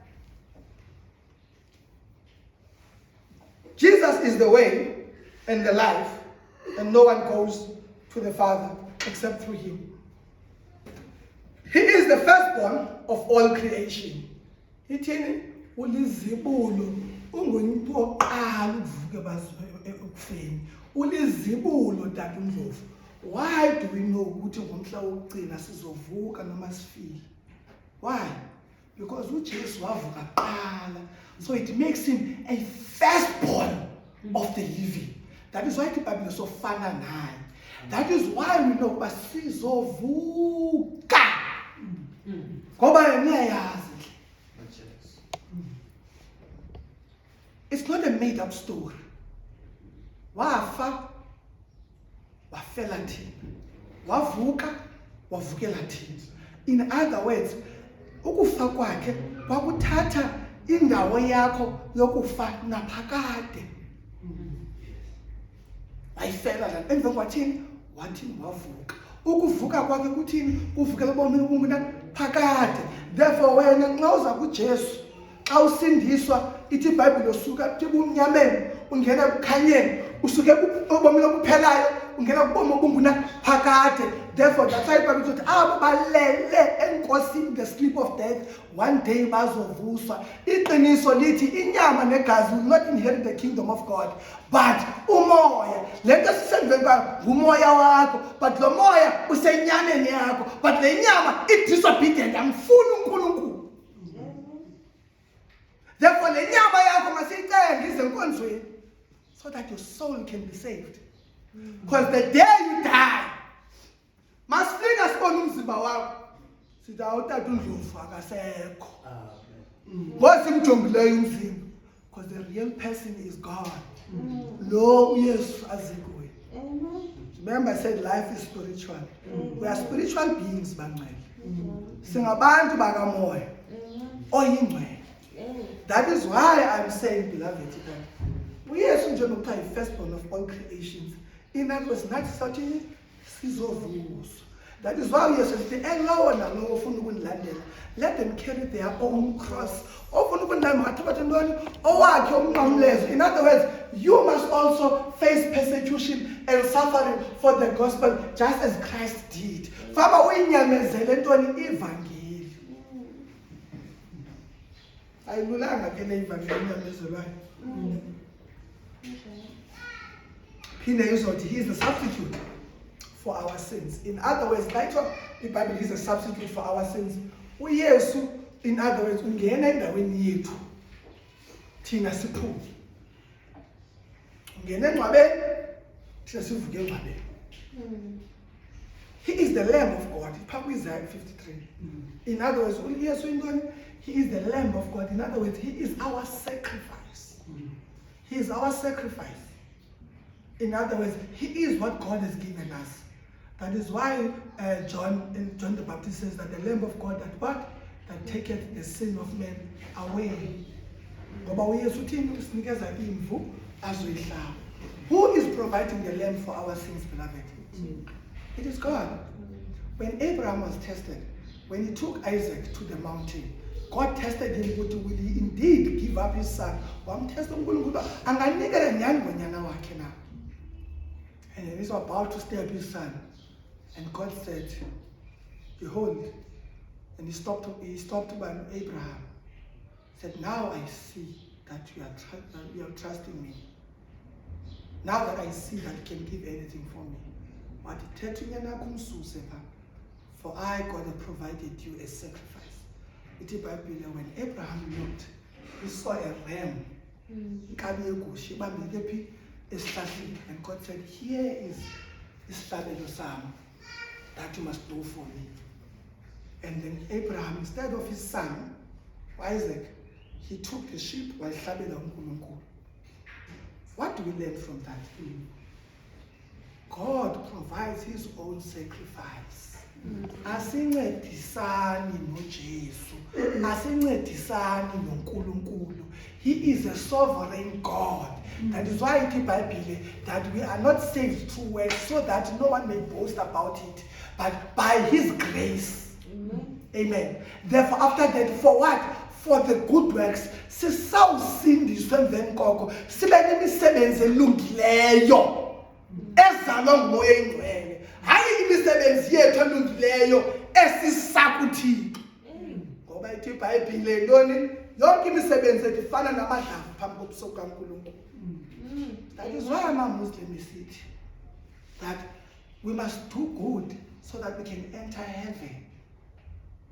Jesus is the way and the life, and no one goes to the Father except through Him. He is the firstborn of all creation. Why do we know why? Because so it makes him a firstborn of the living. That is why the Bible is so fun and high. That is why we know it's not a made-up story. Wafa, wafela thina. Wavuka, wavukela thina. In other words, ukufa kwakhe kwakuthatha indawo yakho yokufa naphakade. Wayifela la emva kwathini wathini wavuka. Ukuvuka kwakhe kuthini kuvukela bomini ubungu naphakade. Therefore wena nxa uza kuJesu xa usindiswa ithi iBhayibheli usuka ebumnyameni ungena ebukhanyeni usuke ubomini obuphelayo ungena kubomi obungu naphakade. Therefore that's why iBhayibheli ithi abo balele enkosini the sleep of death one day bazovuswa. Iqiniso lithi inyama negazi will not inherit the kingdom of God, but umoya. Lento sisenzwe ngumoya wakho, but lo moya usenyameni yakho, but le nyama i disobedient amfuni uNkulunkulu. Therefore le nyama yakho masiyicenge izenkonzweni so that your soul can be saved. Because the day you die, masifika sibone umzimba wakho sithi awutata uNdlovu akasekho Amen. ngosimjongileyo umzimba, because the real person is God. Lo uYesu azikuye. Amen. Remember I said life is spiritual. We are spiritual beings bangcwele. Amen. Singabantu bakamoya oyingcwele. That is why I'm saying, beloved, that uYesu njengoba kuthiwa yi-firstborn of all creations, in other words, nathi sathini sizovuswa. That is why uYesu sithi elowo nalowo ofuna ukundilandela, let them carry their own cross. Ofuna ukundilandela makathathe ntoni owakhe umnqamlezo. In other words, you must also face persecution and suffering for the gospel just as Christ did. Fama uyinyamezele ntoni ivangeli. Ayilulanga ke le ivangeli enyamezelwayo. Phinde izothi he is the substitute for our sins. In other words, the Bible is a substitute for our sins. uYesu, in other words, ungena endaweni yethu thina siphume. Ungena engcwabeni thina sivuke engcwabeni. He is the Lamb of God. Isaiah 53. In other words, uYesu, he is the Lamb of God. In other words, he is our sacrifice. He is our sacrifice. In other words, he is what God has given us. That is why John the Baptist says that the Lamb of God that taketh the sin of men away. Who is providing the lamb for our sins, beloved? It is God. When Abraham was tested, when he took Isaac to the mountain, God tested him, will he indeed give up his son? And he was about to stab his son. And God said, behold, and he stopped by Abraham. He said, now I see that you are trusting me. Now that I see that you can give anything for me. For I, God, have provided you a sacrifice. When Abraham looked, he saw a ram. And God said, here is the son that you must do for me. And then Abraham, instead of his son, Isaac, he took the sheep while hlabela uNkulunkulu. What do we learn from that? God provides his own sacrifice. Asincedisani noJesu. Asincedisani noNkulunkulu. He is a sovereign God. That is why in the Bible that we are not saved through works so that no one may boast about it, but by his grace. Amen. Therefore, after that, for what? For the good works, sisawusindiswa emveni koko sibe nemisebenzi elungileyo ezalwa nguMoya Oyingcwele, hayi imisebenzi yethu elungileyo esisakuthixo. Ngoba ithi iBhayibhile ntoni? Yonke imisebenzi ethu ifana namadlava phambi kobuso bukaNkulunkulu. That is why I'm a Muslim, is that we must do good so that we can enter heaven.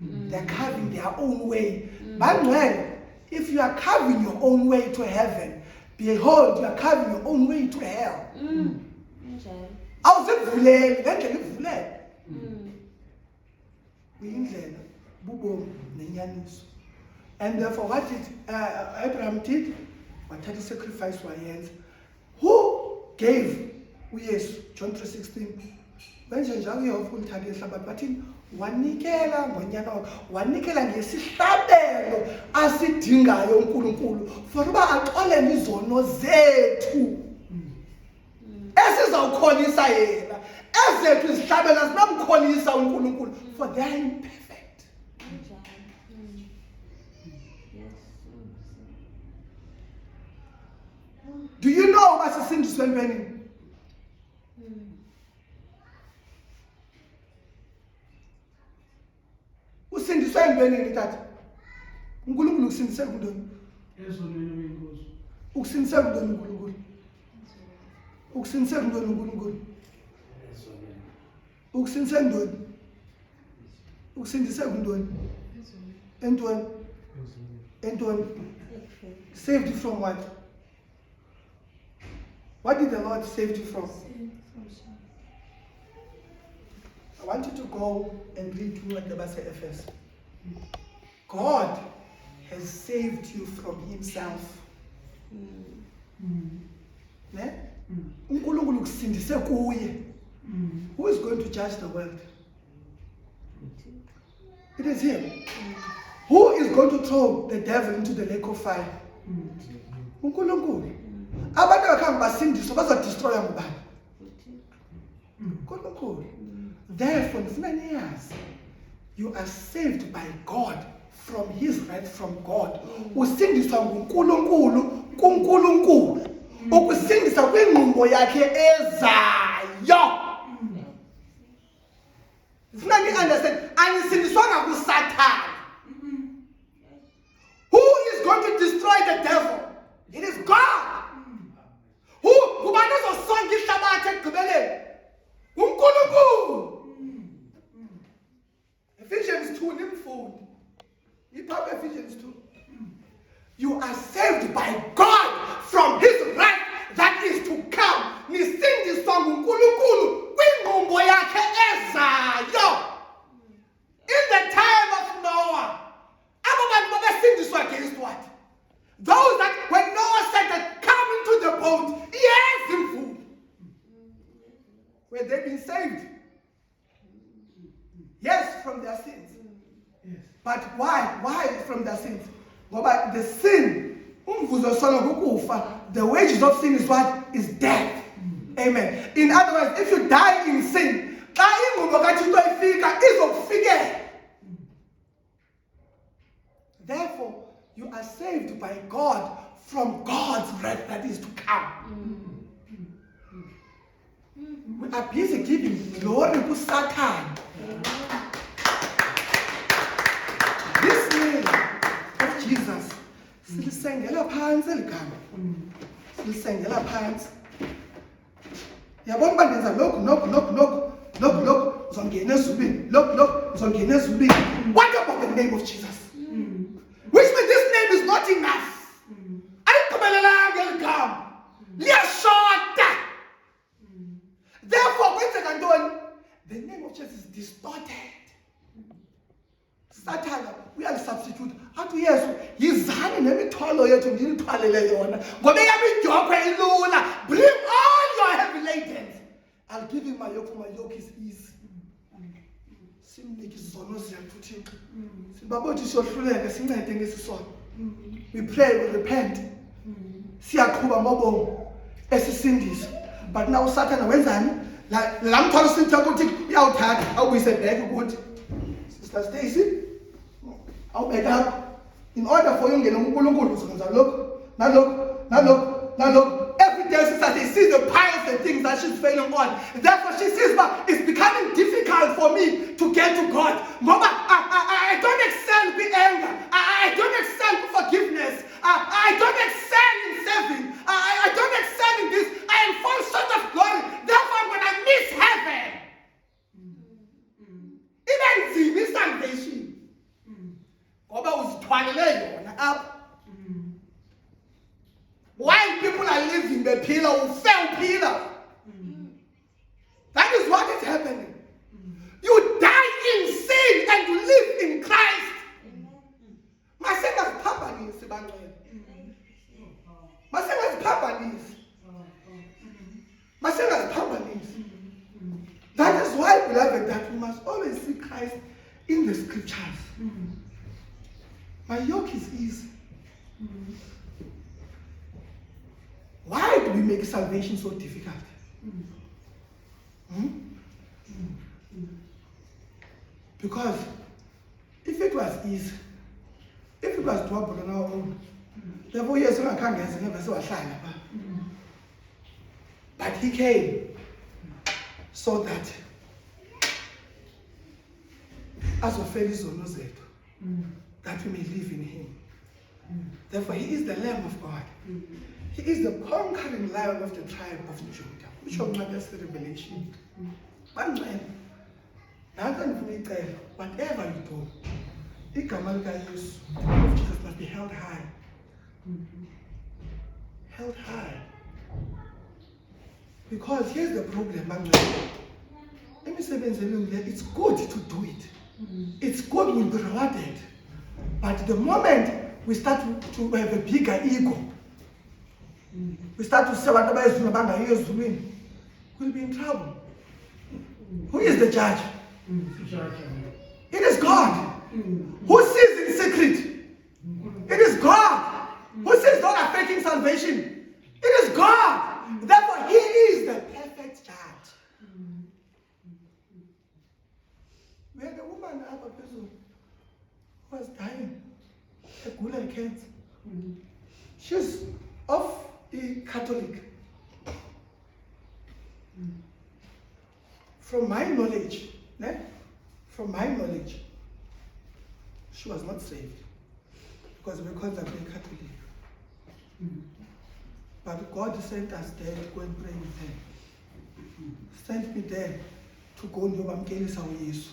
They're carving their own way. But when, if you are carving your own way to heaven, behold, you are carving your own way to hell. Awuzivuleli ngendlela ivulele. Uyindlela bubomi nenyaniso. And therefore, what did Abraham did? Wathatha sacrifice wayenza. Who gave uYesu? John 3:16. Wenje njalo uYehova ulithanda ihlabathi bathini? Wanikela ngonyana wakhe, wanikela ngesihlabelo asidingayo uNkulunkulu for uba axolele izono zethu esizawukholisa yena. Ezethu izihlabelo azinamkholisa uNkulunkulu, for they are imperfect. Do you know uba sisindiswe entwenini? Usindiswe entwenini tata? uNkulunkulu ukusindise kuntoni? Ezonweni wenkosi. Ukusindise kuntoni uNkulunkulu? Ukusindise kuntoni uNkulunkulu? Ezonweni. Ukusindise kuntoni? Ukusindise kuntoni? Entweni? Entweni? Saved you from what? What did the Lord save you from? I want you to go and read what the Bible says. God has saved you from himself. Ne? uNkulunkulu kusindise kuye. Who is going to judge the world? It is him. Who is going to throw the devil into the lake of fire? uNkulunkulu. Abantu abakhambi basindiswa bazodestroya ngubani? uNkulunkulu. Therefore, ndifuna niyazi, you are saved by God from his right from God. Usindiswa nguNkulunkulu kuNkulunkulu. Ukusindisa kwingqondo yakhe ezayo. Ndifuna ni understand, anisindiswanga kuSathane. Who is going to destroy the devil? It is God. Who ngubani ozosonga ihlabathi ekugqibeleni? uNkulunkulu. Ephesians 2 nimfundi. Ipapa Ephesians 2. You are saved by God from his wrath that is to come. Nisindiswa nguNkulunkulu kwingqondo yakhe ezayo. In the time of Noah, abo bantu babesindiswa against what? Those that when Noah said that come into the boat, yes, in food. Were they been saved? Yes, from their sins. Yes. But why? Why from their sins? But the sin, the wages of sin is what? Is death. Amen. In other words, if you die in sin, therefore, you are saved by God from God's wrath that is to come. We are busy giving glory to Satan. This name of Jesus, silisengela phansi eligama. Silisengela phansi. Yabona uba ndenza lokhu uzongena ezulwini. Lokhu uzongena ezulwini. What about the name of Jesus? Which means this name is not enough. Ayigqibelelanga eligama. Liyashota. Therefore, the name of Jesus is distorted. Satan, we are substitute. Athi Yesu, yizani nemithwalo yethu ndinithwalele yona. Ngoba yami idyokwe ilula. Bring all your heavy laden. I'll give you my yoke, for my yoke is easy. Simnike izono zethu Thixo. Sibabothi siyohluleka sincede ngesisono. We pray, we repent. Siyaqhuba mobongo esisindisa. But now Satan wenzani? La mthwalo sithatha ukuthi uyawuthatha awubuyise back ukuthi Sister Stacy awubeka in order for you ngene uNkulunkulu uzenza lokho nalokho every day Sister Stacy sees the piles and things that she's failing on. Therefore she sees that it's becoming difficult for me to get to God. Mama, I don't excel in anger. I don't excel in forgiveness. I don't excel in serving. I don't excel in this. I am fall short of glory. Therefore, I'm going to miss heaven. Even the salvation. Ngoba uzithwalele yona apha. While people are living the pillar, will fail pillar. That is what is happening. You die in sin and you live in Christ. Masenga's phambanisi bangcwele. Masenga's phambanisi. Masenga's phambanisi. That is why, beloved, that we must always see Christ in the scriptures. My yoke is easy. Why do we make salvation so difficult? Because if it was easy, if it was doable on our own, therefore yes, I can't get never so aside. But he came so that as a fellow that we may live in him. Therefore, he is the Lamb of God. He is the conquering Lion of the tribe of Judah. Which of that's the revelation. Whatever you do, the name of Jesus must be held high. Held high. Because here's the problem, let me it's good to do it. It's good, we'll be rewarded. But the moment we start to have a bigger ego, we start to say what we'll be in trouble. Who is the judge? It is God. Who sees in secret? It is God. Who sees not affecting salvation? It is God. Therefore, He is the perfect judge. We had a woman who was dying, a gula cancer. She's of a Catholic. From my knowledge, she was not saved because we called her a Catholic. But God sent us there to go and pray with her. Sent me there to go and Yobamkelisa uYesu.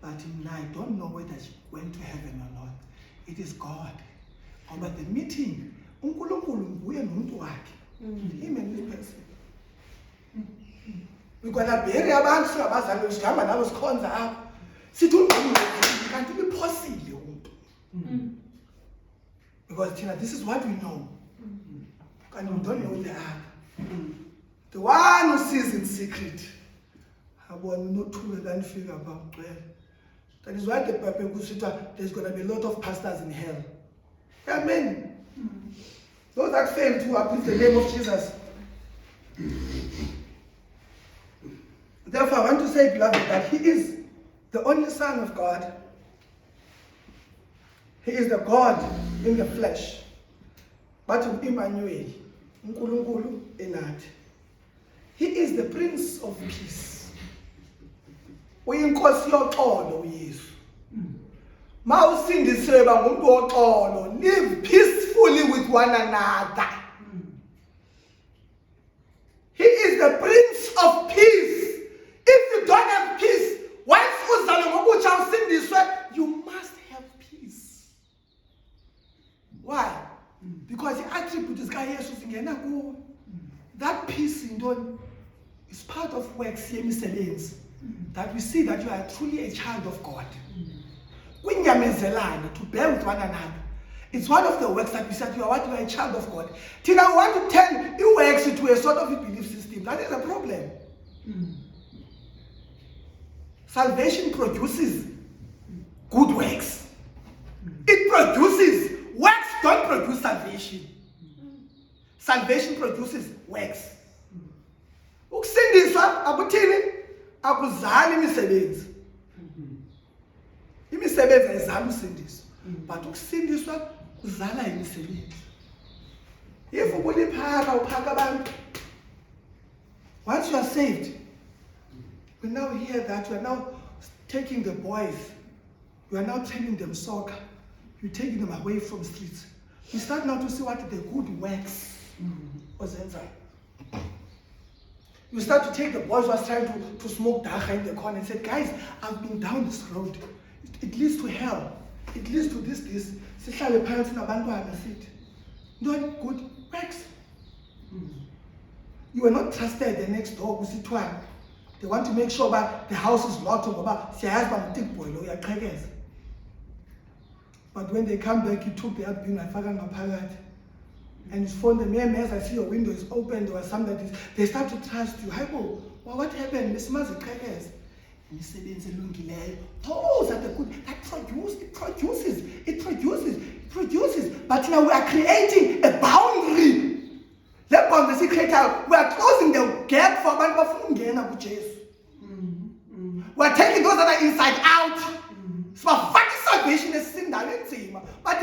But I don't know whether she went to heaven or not. It is God. But the meeting, uNkulunkulu nguye nomuntu wakhe. Him and this person. We're gonna bury abantu abazali sihamba nabo sikhonza apha. Sithi uNkulunkulu kanti uphosile umuntu. Because this is what we know. And we don't know the other. The one who sees in secret. That is why the Bible says there's going to be a lot of pastors in hell. Amen. Those that fail to uplift the name of Jesus. Therefore, I want to say, beloved, that He is the only Son of God. He is the God in the flesh. But Emmanuel, uNkulunkulu enathi. He is the Prince of Peace. Uyinkosi yoxolo uYesu. Mawusindiswe bangumuntu woxolo, live peacefully with one another. He is the Prince of Peace. If you don't have peace, once uzalwe ngokutsha usindiswe, you must have peace. Why? Because the attribute is God. That peace is part of works that we see that you are truly a child of God. To bear with one another. It's one of the works that we said you are a child of God. Till I want to turn your works into a sort of a belief system. That is a problem. Salvation produces good works. It produces works, don't produce salvation. Salvation produces works. Ukusindiswa akuthini akuzali imisebenzi. Imisebenzi ayizali usindiswa, but ukusindiswa kuzala imisebenzi. If ubuliphaka uphaka abantu, once you are saved, we now hear that you are now taking the boys, you are now training them soccer, you're taking them away from streets. You start now to see what the good works was inside. You start to take the boys who are trying to smoke dacha in the corner and say, guys, I've been down this road. It leads to hell. It leads to this. Sihlale phansi nabantwana sithi. Not good works. You are not trusted the next door kusithwana. They want to make sure that the house is locked ngoba siyayazi bamtip boy lo uyaqhekeza. But when they come back, you took the bin wafaka ngaphakathi. And it's phone them, as I see your window is open, there was something that is, they start to trust you. Well, what happened? This must be crackers. Those are the good, that produces. But now we are creating a boundary. That boundary creator, we are closing the gap for we are taking those that are inside out. So salvation is sin but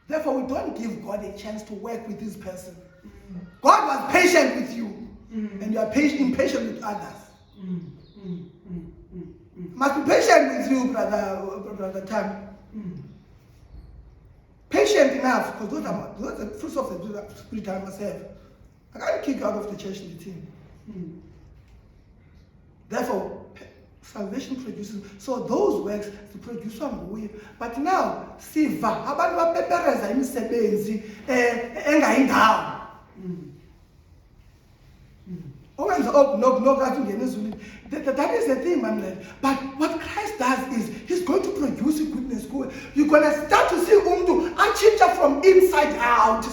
therefore, we don't give God a chance to work with this person. God was patient with you, and you are impatient with others. Must be patient with you, brother Tam. Patient enough, because those are the fruits of the Spirit I must have. I can't kick out of the church in the team. Therefore, salvation produces, so those works to produce some way. But now, siva abantu bapepereza imisebenzi engayindawo. That is the thing, man. But what Christ does is He's going to produce goodness. You're going to start to see umuntu achicha from inside out.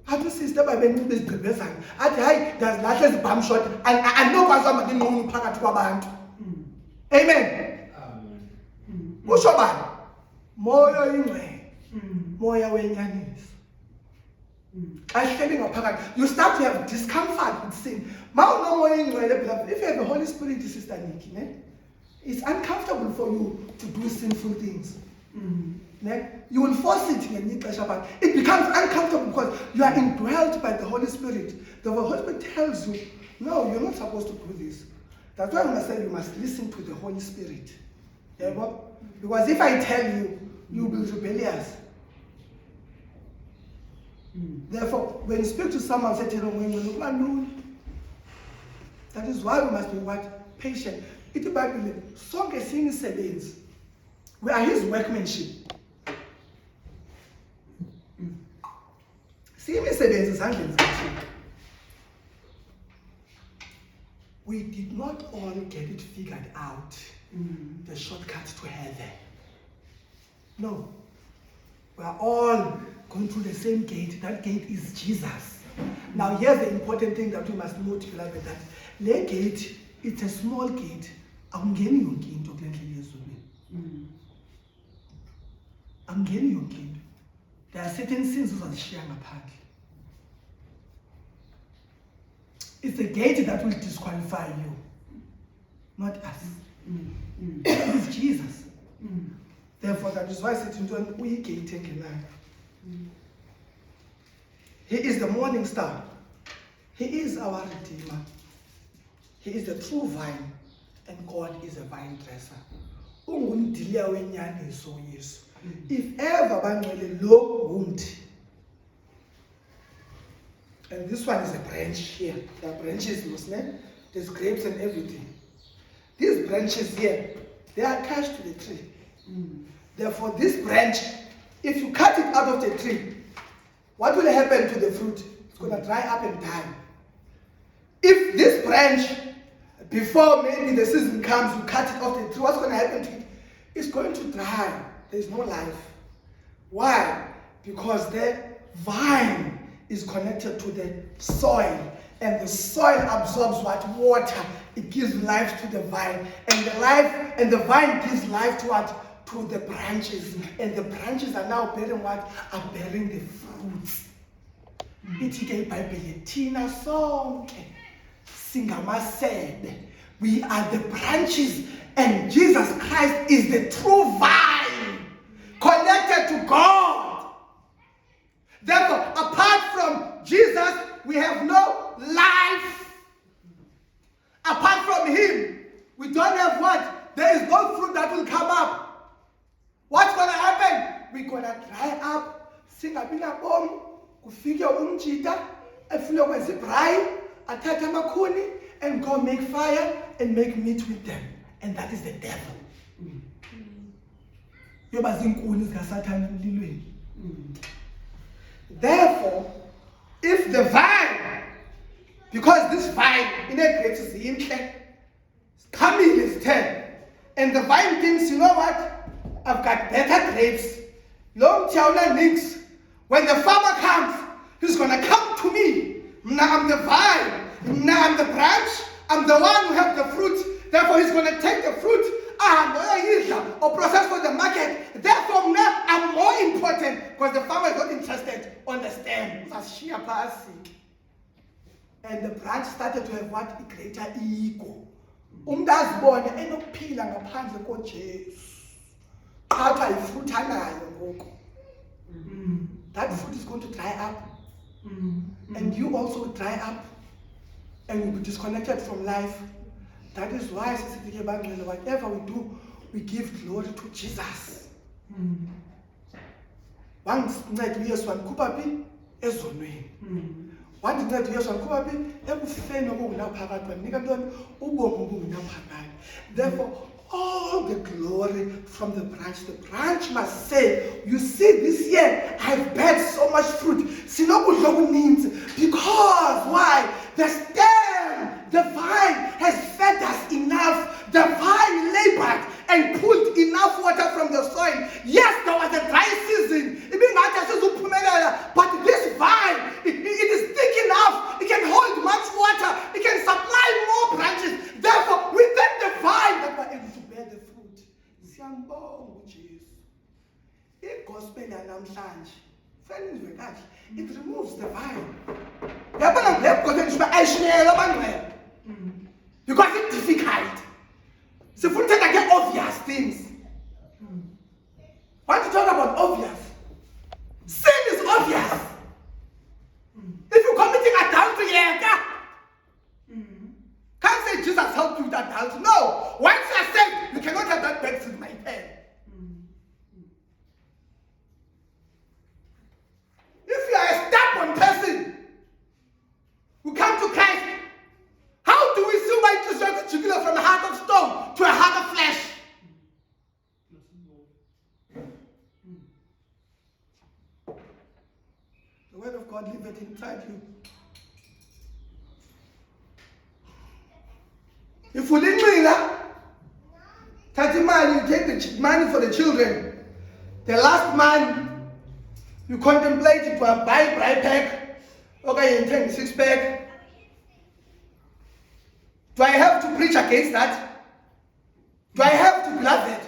Athi sister babenxiba izigqibezana athi hayi ndazilahla ezibham shot andinokwazi uhamba ndinqunu phakathi kwabantu. Amen. Kusho bani? Moya oyingcwele, moya wenyaniso. You start to have discomfort with sin. If you have the Holy Spirit, Sister Nikki, it's uncomfortable for you to do sinful things. You will force it in but it becomes uncomfortable because you are indwelt by the Holy Spirit. The Holy Spirit tells you, no, you're not supposed to do this. That's why I say you must listen to the Holy Spirit. Because if I tell you, you will be rebellious. Therefore, when you speak to someone, say to them, that is why we must be what? Patient. It's the Bible. Song is singing sebenzi. We are His workmanship. We did not all get it figured out. The shortcut to heaven. No. We are all going through the same gate. That gate is Jesus. Now here's the important thing that we must note, beloved, that the gate, it's a small gate. I'm getting your gate. I'm getting your gate. There are certain sins that are sharing apart. It's the gate that will disqualify you, not us. It is Jesus. Therefore, that is why Satan don't we gate He is the morning star. He is our Redeemer. He is the true vine, and God is a vine dresser. If ever bangcwele lo wound, and this one is a branch here. The branches, there's grapes and everything. These branches here, they are attached to the tree. Therefore, this branch, if you cut it out of the tree, what will happen to the fruit? It's going to dry up and die. If this branch, before maybe the season comes, you cut it off the tree, what's going to happen to it? It's going to dry. There's no life. Why? Because the vine is connected to the soil, and the soil absorbs what? Water. It gives life to the vine, and the vine gives life to what? To the branches, and the branches are now bearing what? Are bearing the fruits. We are the branches, and Jesus Christ is the true vine, connected to God. Therefore, apart from Jesus, we have no life. Apart from Him, we don't have what? There is no fruit that will come up. What's going to happen? We're going to dry up. Singapina bom, kufika umjita, efilo kwezibrai, athatha amakhuni, and go make fire and make meat with them. And that is the devil. Therefore, if the vine, because this vine in a grapes is coming is 10, and the vine thinks, you know what? I've got better grapes. Long Tiaula links. When the farmer comes, he's gonna come to me. Now I'm the vine. Now I'm the branch. I'm the one who has the fruit. Therefore, he's gonna take the fruit or process for the market. Therefore, now I'm more important because the farmer is not interested on the stem. And the branch started to have what? A greater ego. Umdazibona enokuphila ngaphandle koJesu. Qhatha ifruit anayo ngoku. That fruit is going to dry up. And you also dry up and will be disconnected from life. That is why whatever we do, we give glory to Jesus. One night we are kupapi ezonweni. One night we are kupapi ekufeni obungaphakathi banika ntoni ubomi obungaphakathi. Therefore, all the glory from the branch. The branch must say, you see, this year I've beared so much fruit. Because why? The stem, the vine has fed us enough. The vine labored and pulled enough water from the soil. Yes, there was a dry season. But this vine, it is thick enough. It can hold much water. It can supply more branches. Therefore, within the vine, that were able to bear the fruit. Siyambonga uJesu. I-gospel yanamhlanje, it removes the vine. Because it's difficult. So if we take again obvious things. Want to talk about obvious? Sin is obvious. If you're committing adultery, can't say Jesus helped you with adultery. No. Once you are saved, you cannot have that back with my pen. If you are a stubborn person who come to Christ, how do we see why Christians are from a heart of stone to a heart of flesh? The word of God liveth inside you. If we didn't you take the money for the children. The last man, you contemplate it for a buy pack, okay, you take 6-pack. Do I have to preach against that? Do I have to bluff it?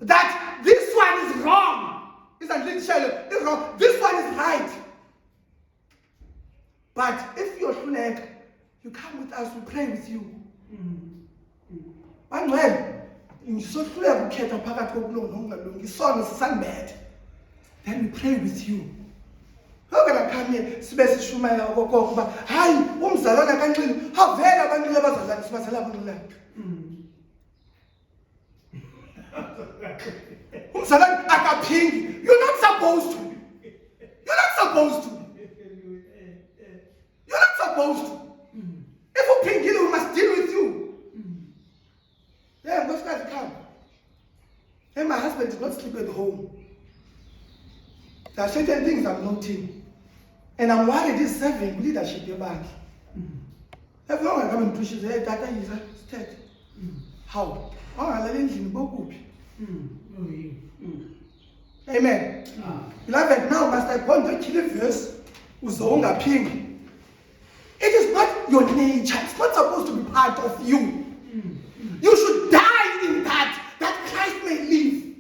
That this one is wrong. It's wrong. This one is right. But if you're Shulek, you come with us, we pray with you. And when you so Shulek, then we pray with you. How can I come here? Space Shumaya or Kokoba. Hi, Umzalana country. How very abandoned Umzalan Akaping. You're not supposed to. You're not supposed to. You're not supposed to. If you ping you, we must deal with you. Yeah, those guys come. And my husband did not sleep at home. There are certain things I'm noting. And I'm worried he's serving leadership your back. Every time I come and preach, hey, Tata, he's a state. How? Oh, I let him go. Amen. Beloved, now must I point to kill verse Uzonga Ping. It is not your nature. It's not supposed to be part of you. You should die in that Christ may live.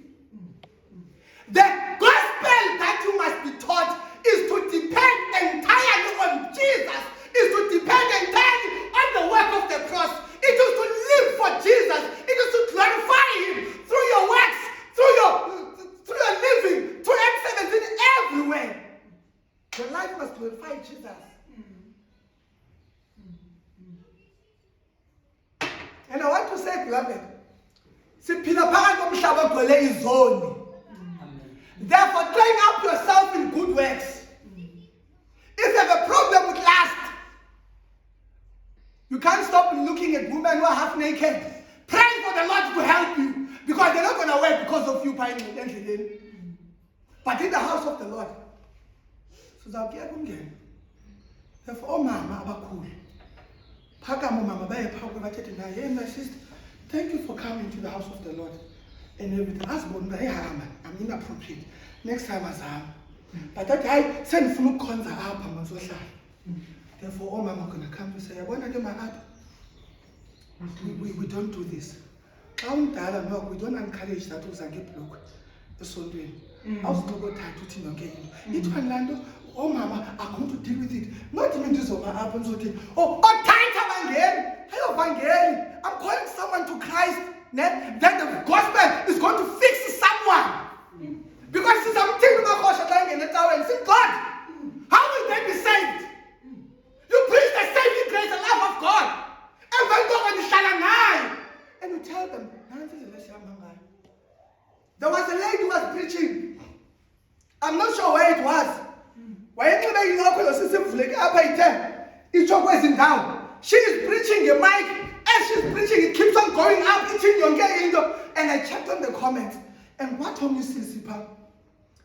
The gospel that you must be taught is to depend entirely on Jesus, is to depend entirely on the work of the cross. It is to live for Jesus. It is to glorify Him through your works, through your living, through excellence in everywhere. Your life must glorify Jesus. And I want to say, beloved, therefore, train up yourself in good works. If you have a problem with lust, you can't stop looking at women who are half naked. Pray for the Lord to help you, because they're not going to work because of you buying it. But in the house of the Lord, therefore, oh mama, abakulu. Hey, my sister, thank you for coming to the house of the Lord and everything. I'm inappropriate. Next time I say, but that I send flu conza up. Therefore, all mama gonna come to say, I want to get my app. We don't do this. We don't encourage that was a get block. I was not going to team again. It one land. Oh, mama, I'm going to deal with it. Not even this over happens. Oh, time again. I'm calling someone to Christ. Then the gospel is going to fix someone. Because since I'm taking my horse in the tower and say, God, how will they be saved? You preach the saving grace and love of God. And when God and you tell them, there was a lady who was preaching. I'm not sure where it was. Why am I not going to see like up down? She is preaching a mic. As she's preaching, it keeps on going up. And I checked on the comments. And what told me Sisipa?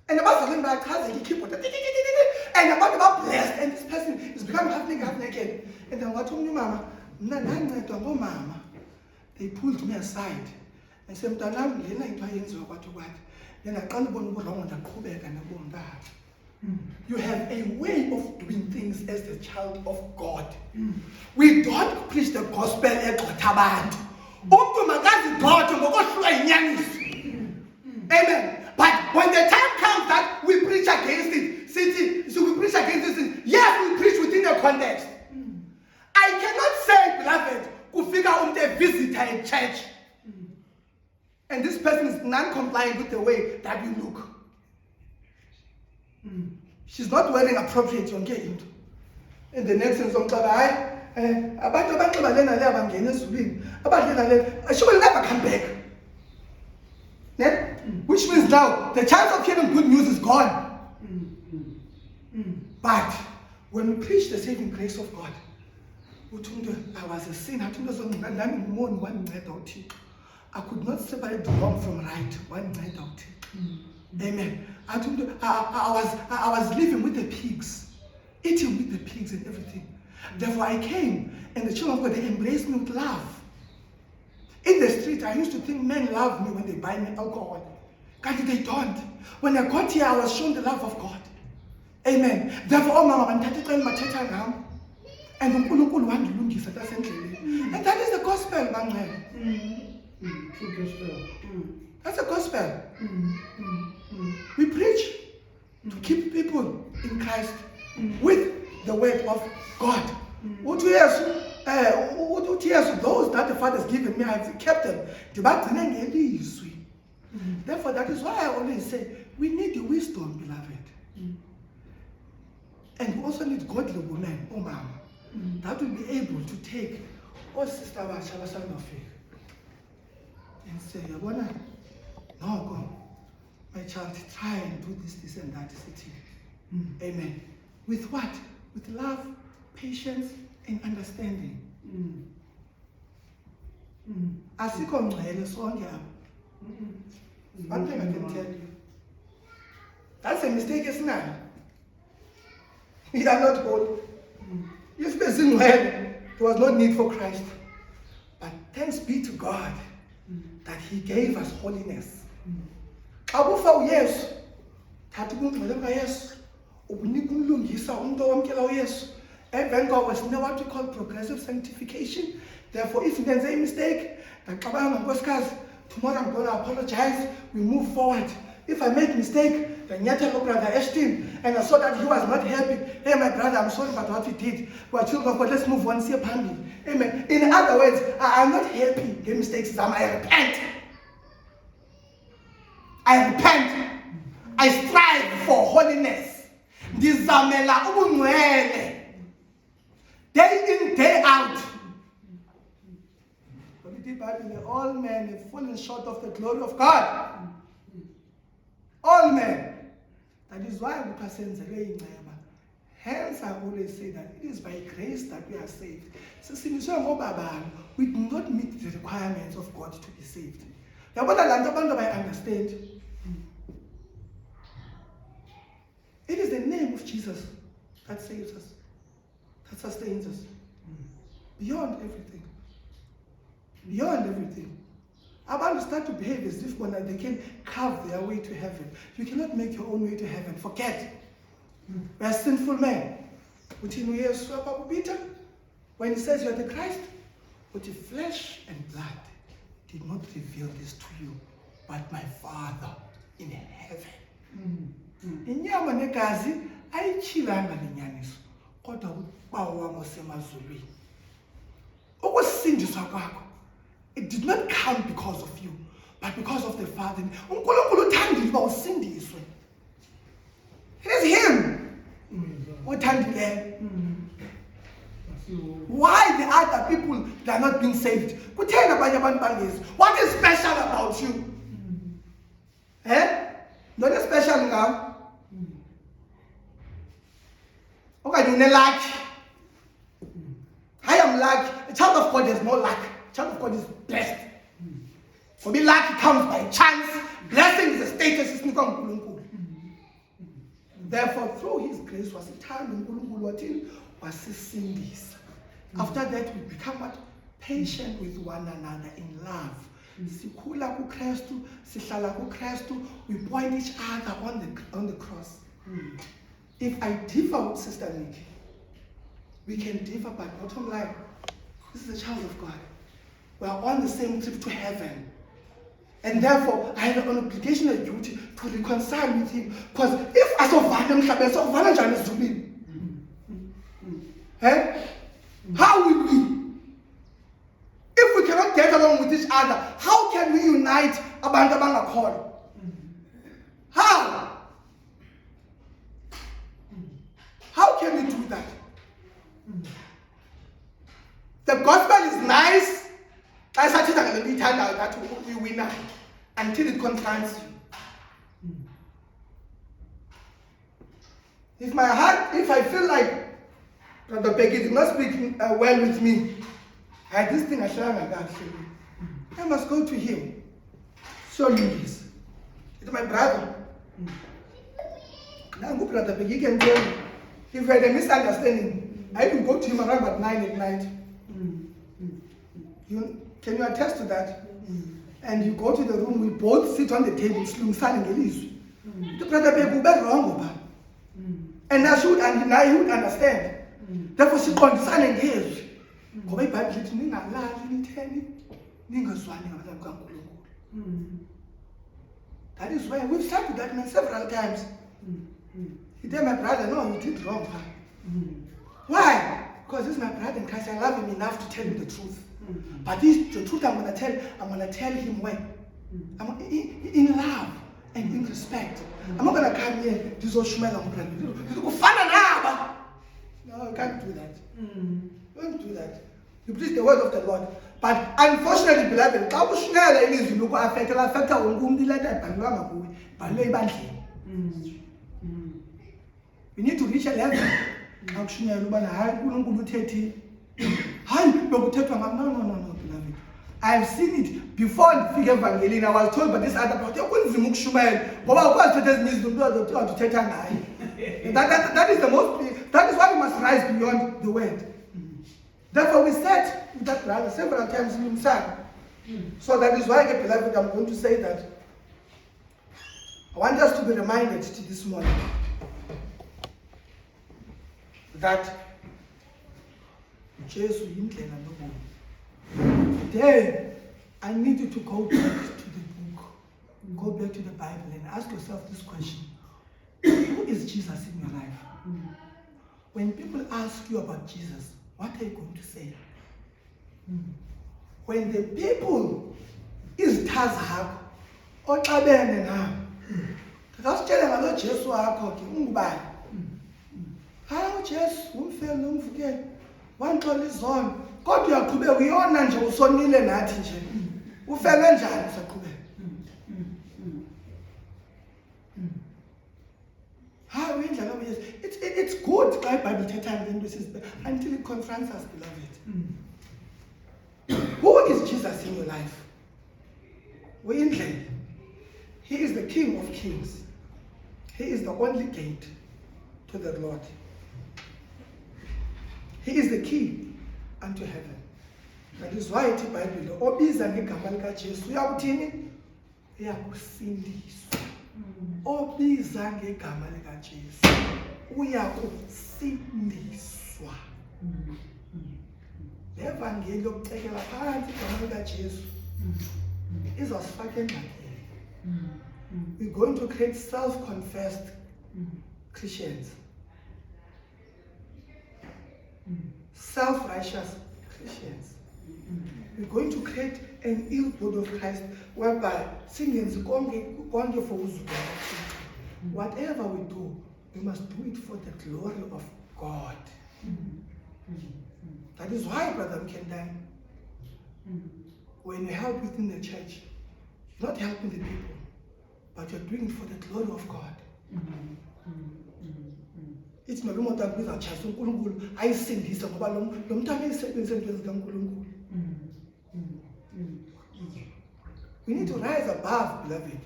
And about the back, he keep on. And about blessed. And this person is becoming half naked. And then what told me, Mama? Mama. They pulled me aside and said, then I can't go wrong and you have a way of doing things as the child of God. We don't preach the gospel at Otabantu. Amen. But when the time comes that we preach against it, so we preach against it, yes, we preach within a context. I cannot say, beloved, who figure out a visitor in church, and this person is non-compliant with the way that you look. She's not wearing appropriate yonke into. In the next sense, she will never come back. Yeah? Which means now the chance of hearing good news is gone. But when we preach the saving grace of God, I was a sinner. I could not separate wrong from right. One night out. Amen. I was living with the pigs, eating with the pigs and everything. Therefore, I came, and the children of God, they embraced me with love. In the street, I used to think men love me when they buy me alcohol. God, they don't. When I got here, I was shown the love of God. Amen. Therefore, oh mama, and that is the gospel, man. True gospel. That's the gospel. We preach to keep people in Christ with the word of God. Those that the Father has given me, I have kept them. Therefore, that is why I always say we need the wisdom, beloved. And we also need godly women, oh mama, that will be able to take, oh sister, and say, no, go. My child, try and do this and that. Amen. With what? With love, patience, and understanding. One thing I can tell you. That's a mistake, isn't it? We are not good. If person well, there was no need for Christ. But thanks be to God that He gave us holiness. Akufa uYesu, thatha ukungcwele kaYesu, ubunika umlungisa umuntu owamkela uYesu. Emveni koko sine what we call progressive sanctification. Therefore, if there's a mistake, tomorrow I'm going to apologize, we move forward. If I make mistake, then yet hello brother Ashton, and I saw that he was not happy. Hey my brother, I'm sorry about what we did. We are children of God, let's move on, see a family. Amen. In other words, I'm not happy. The mistakes, I repent. I repent. I strive for holiness. Ndizamela ubungcwele. Day in, day out. The Bible, all men have fallen short of the glory of God. All men. That is why we can say, hence I always say that it is by grace that we are saved. So we do not meet the requirements of God to be saved. I understand. It is the name of Jesus that saves us, that sustains us. Beyond everything. Beyond everything. I want to start to behave as if when they can carve their way to heaven. You cannot make your own way to heaven. Forget. We are sinful men. When he says you are the Christ, but your flesh and blood did not reveal this to you, but my Father in heaven. Inyama negazi ayichilanga lenyaniso kodwa ubawo wami osemazulwini. Ukusindiswa kwakho, it did not come because of you, but because of the Father. uNkulunkulu uthandile uba usindiswe. It is Him othandileyo. Why the other people that are not being saved? What is special about you? Not special now. Okay, I am luck. A child of God has no luck. A child of God is blessed. For me, luck comes by chance. Blessing is a status. It's not uNkulunkulu. Therefore, through His grace, wasithanda uNkulunkulu wathini? Wasisindisa. After that, we become what? Patient with one another in love. Sikhula kuKristu, sihlala kuKristu, we point each other on the cross. If I differ with Sister Nikki, we can differ, but bottom line, this is a child of God. We are on the same trip to heaven. And therefore, I have an obligation, a duty to reconcile with him. Because if I survive how will we? If we cannot get along with each other, how can we unite abantu abangakholwa? How? How can we do that? The gospel is nice. I started that we win until it confronts you. If I feel like Brother Peggy did not speak well with me, I had this thing I shall I must go to him. Show you this. It's my brother. Now go Brother Peggy, can tell me. If I had a misunderstanding, I will go to him around about 9 at night. Can you attest to that? And you go to the room, we both sit on the table, the Brother Peggy will be wrong. And I would understand. Therefore, she understand engage. Ngoba iBhayibheli lithi ningalali nitheni ningazwani ngabantwana kaNkulunkulu. That is why we've said to that man several times. He told my brother, no, you did wrong. Why? Because this is my brother in Christ. I love him enough to tell him the truth. But this the truth I'm gonna tell him when? In love and in respect. I'm not gonna come here, this is No, you can't do that. Don't do that. You preach the word of the Lord. But unfortunately, beloved, we need to reach a level. No, beloved. I have seen it before the figure evangeline. I was told by this other brother, that is the most, that is why we must rise beyond the word. Therefore, we said with that brother several times in himself. So that is why, beloved, I'm going to say that I want us to be reminded to this morning that Jesus today, I need you to go back to the book, go back to the Bible and ask yourself this question. Who is Jesus in your life? When people ask you about Jesus, what are you going to say? When the people is Tazak or Tabene now, that's telling about Jesus how Jesus won't fail, don't forget. One call is on. God, you are to be we on and you so nearly nothing. Who fell and Jan how it's good by Bible time until it confronts us, beloved. Who is Jesus in your life? He is the King of Kings. He is the only gate to the Lord. He is the key unto heaven. That is why the Bible obiza ngegama lika Jesu uyakuthini? Uyakusindiswa. Obiza ngegama lika Jesu uyakusindiswa. Le evangeli yokucekela phansi igama lika Jesu izosifaka engxakini. We're going to create self-confessed Christians. Self-righteous Christians. We're going to create an ill body of Christ whereby singing whatever we do, we must do it for the glory of God. That is why, Brother Mkendani, when you help within the church, you're not helping the people, but you're doing it for the glory of God. ithi noba imoto yakho izawutshayisa uNkulunkulu ayisindise ngoba lo mntana eyisebenzise into zikaNkulunkulu. We need to rise above, beloved,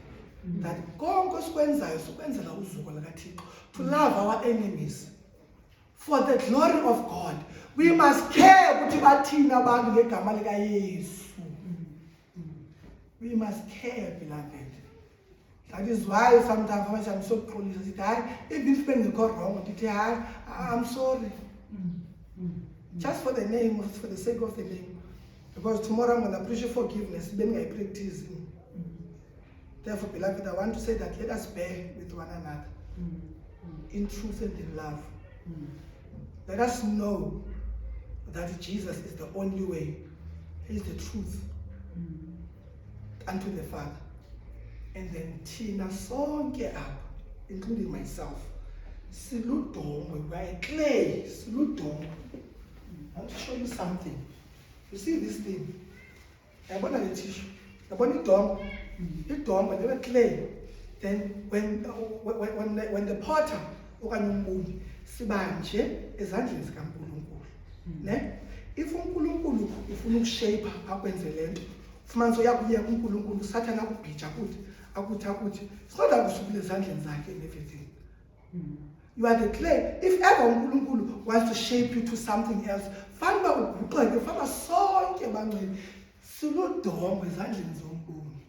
that konke sikwenzayo sikwenzela uzuko lakaThixo, to love our enemies for the glory of God. We must care ukuthi bathini abantu ngegama likaYesu. We must care, beloved. That is why sometimes I'm so prolific. Even if things go wrong, I'm sorry. Just for the name, for the sake of the name. Because tomorrow I'm going to preach forgiveness. Then I practice. Therefore, beloved, I want to say that let us bear with one another in truth and in love. Let us know that Jesus is the only way. He is the truth unto the Father. And then Tina sonke up, including myself. Siludongwe, we are clay. Siludongwe. I want to show you something. You see this thing? I want a tissue. I want it dong. It dong, but they were clay. Then when the potter, sibanje ezandleni zikaNkulunkulu. Ne? If uNkulunkulu ufuna ukushape akwenze lento, fumanise uyakuya kuNkulunkulu sathana akubhija akuthi it's not that usukule ezandleni zakhe and everything. You are the clay. If ever uNkulunkulu wants to shape you to something else, fanele uguqeke fana sonke bangcwele siludongwe ezandleni zoNkulunkulu.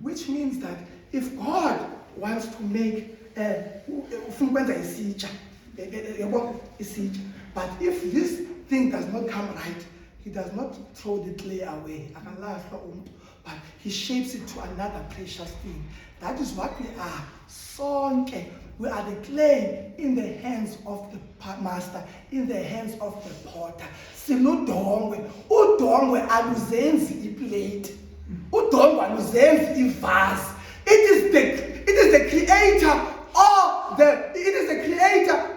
Which means that if God wants to make ufuna ukwenza isitsha, but if this thing does not come right, he does not throw the clay away, but he shapes it to another precious thing. That is what we are. Sonke. We are the clay in the hands of the master, in the hands of the potter. Siludongwe. Udongwe aluzenzi iplate. Udongwe aluzenzi ivase. It is the creator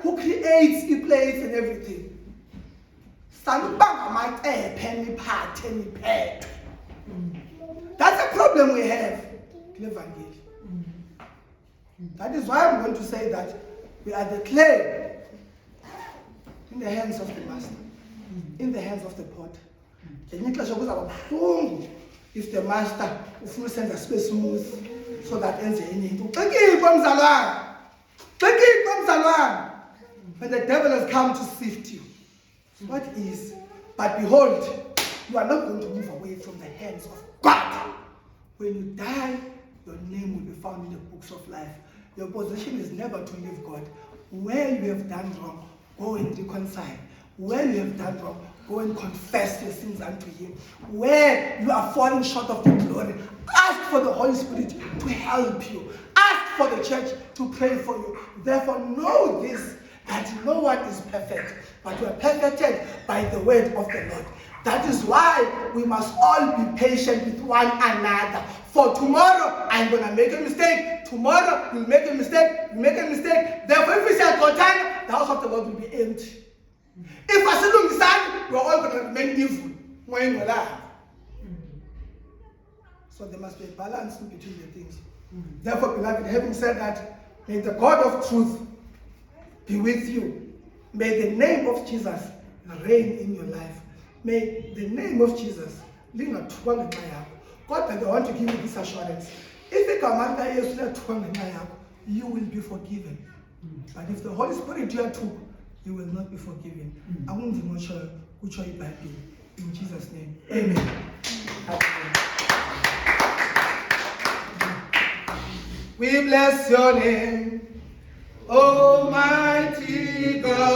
who creates the plates and everything. That's a problem we have. That is why I'm going to say that we are the clay in the hands of the master, in the hands of the potter. If the master will send a space smooth so that ends anything. When the devil has come to sift you, what is? But behold, you are not going to move away from the hands of God. When you die, your name will be found in the books of life. Your position is never to leave God. Where you have done wrong, go and reconcile. Where you have done wrong, go and confess your sins unto Him. Where you are falling short of the glory, ask for the Holy Spirit to help you. Ask for the church to pray for you. Therefore, know this, that no one is perfect, but we are perfected by the word of the Lord. That is why we must all be patient with one another. For tomorrow, I'm going to make a mistake. Tomorrow, you'll make a mistake. You make a mistake. Therefore, if we say Kotana, the house of the Lord will be empty. If I say Lumbisan, we're all going to remain evil when we're alive. So there must be a balance in between the things. Therefore, beloved, having said that, may the God of truth be with you. May the name of Jesus reign in your life. May the name of Jesus God, I want to give you this assurance. If you will be forgiven. But if the Holy Spirit you are took, you will not be forgiven. I won't in Jesus' name. Amen. We bless your name, Almighty God.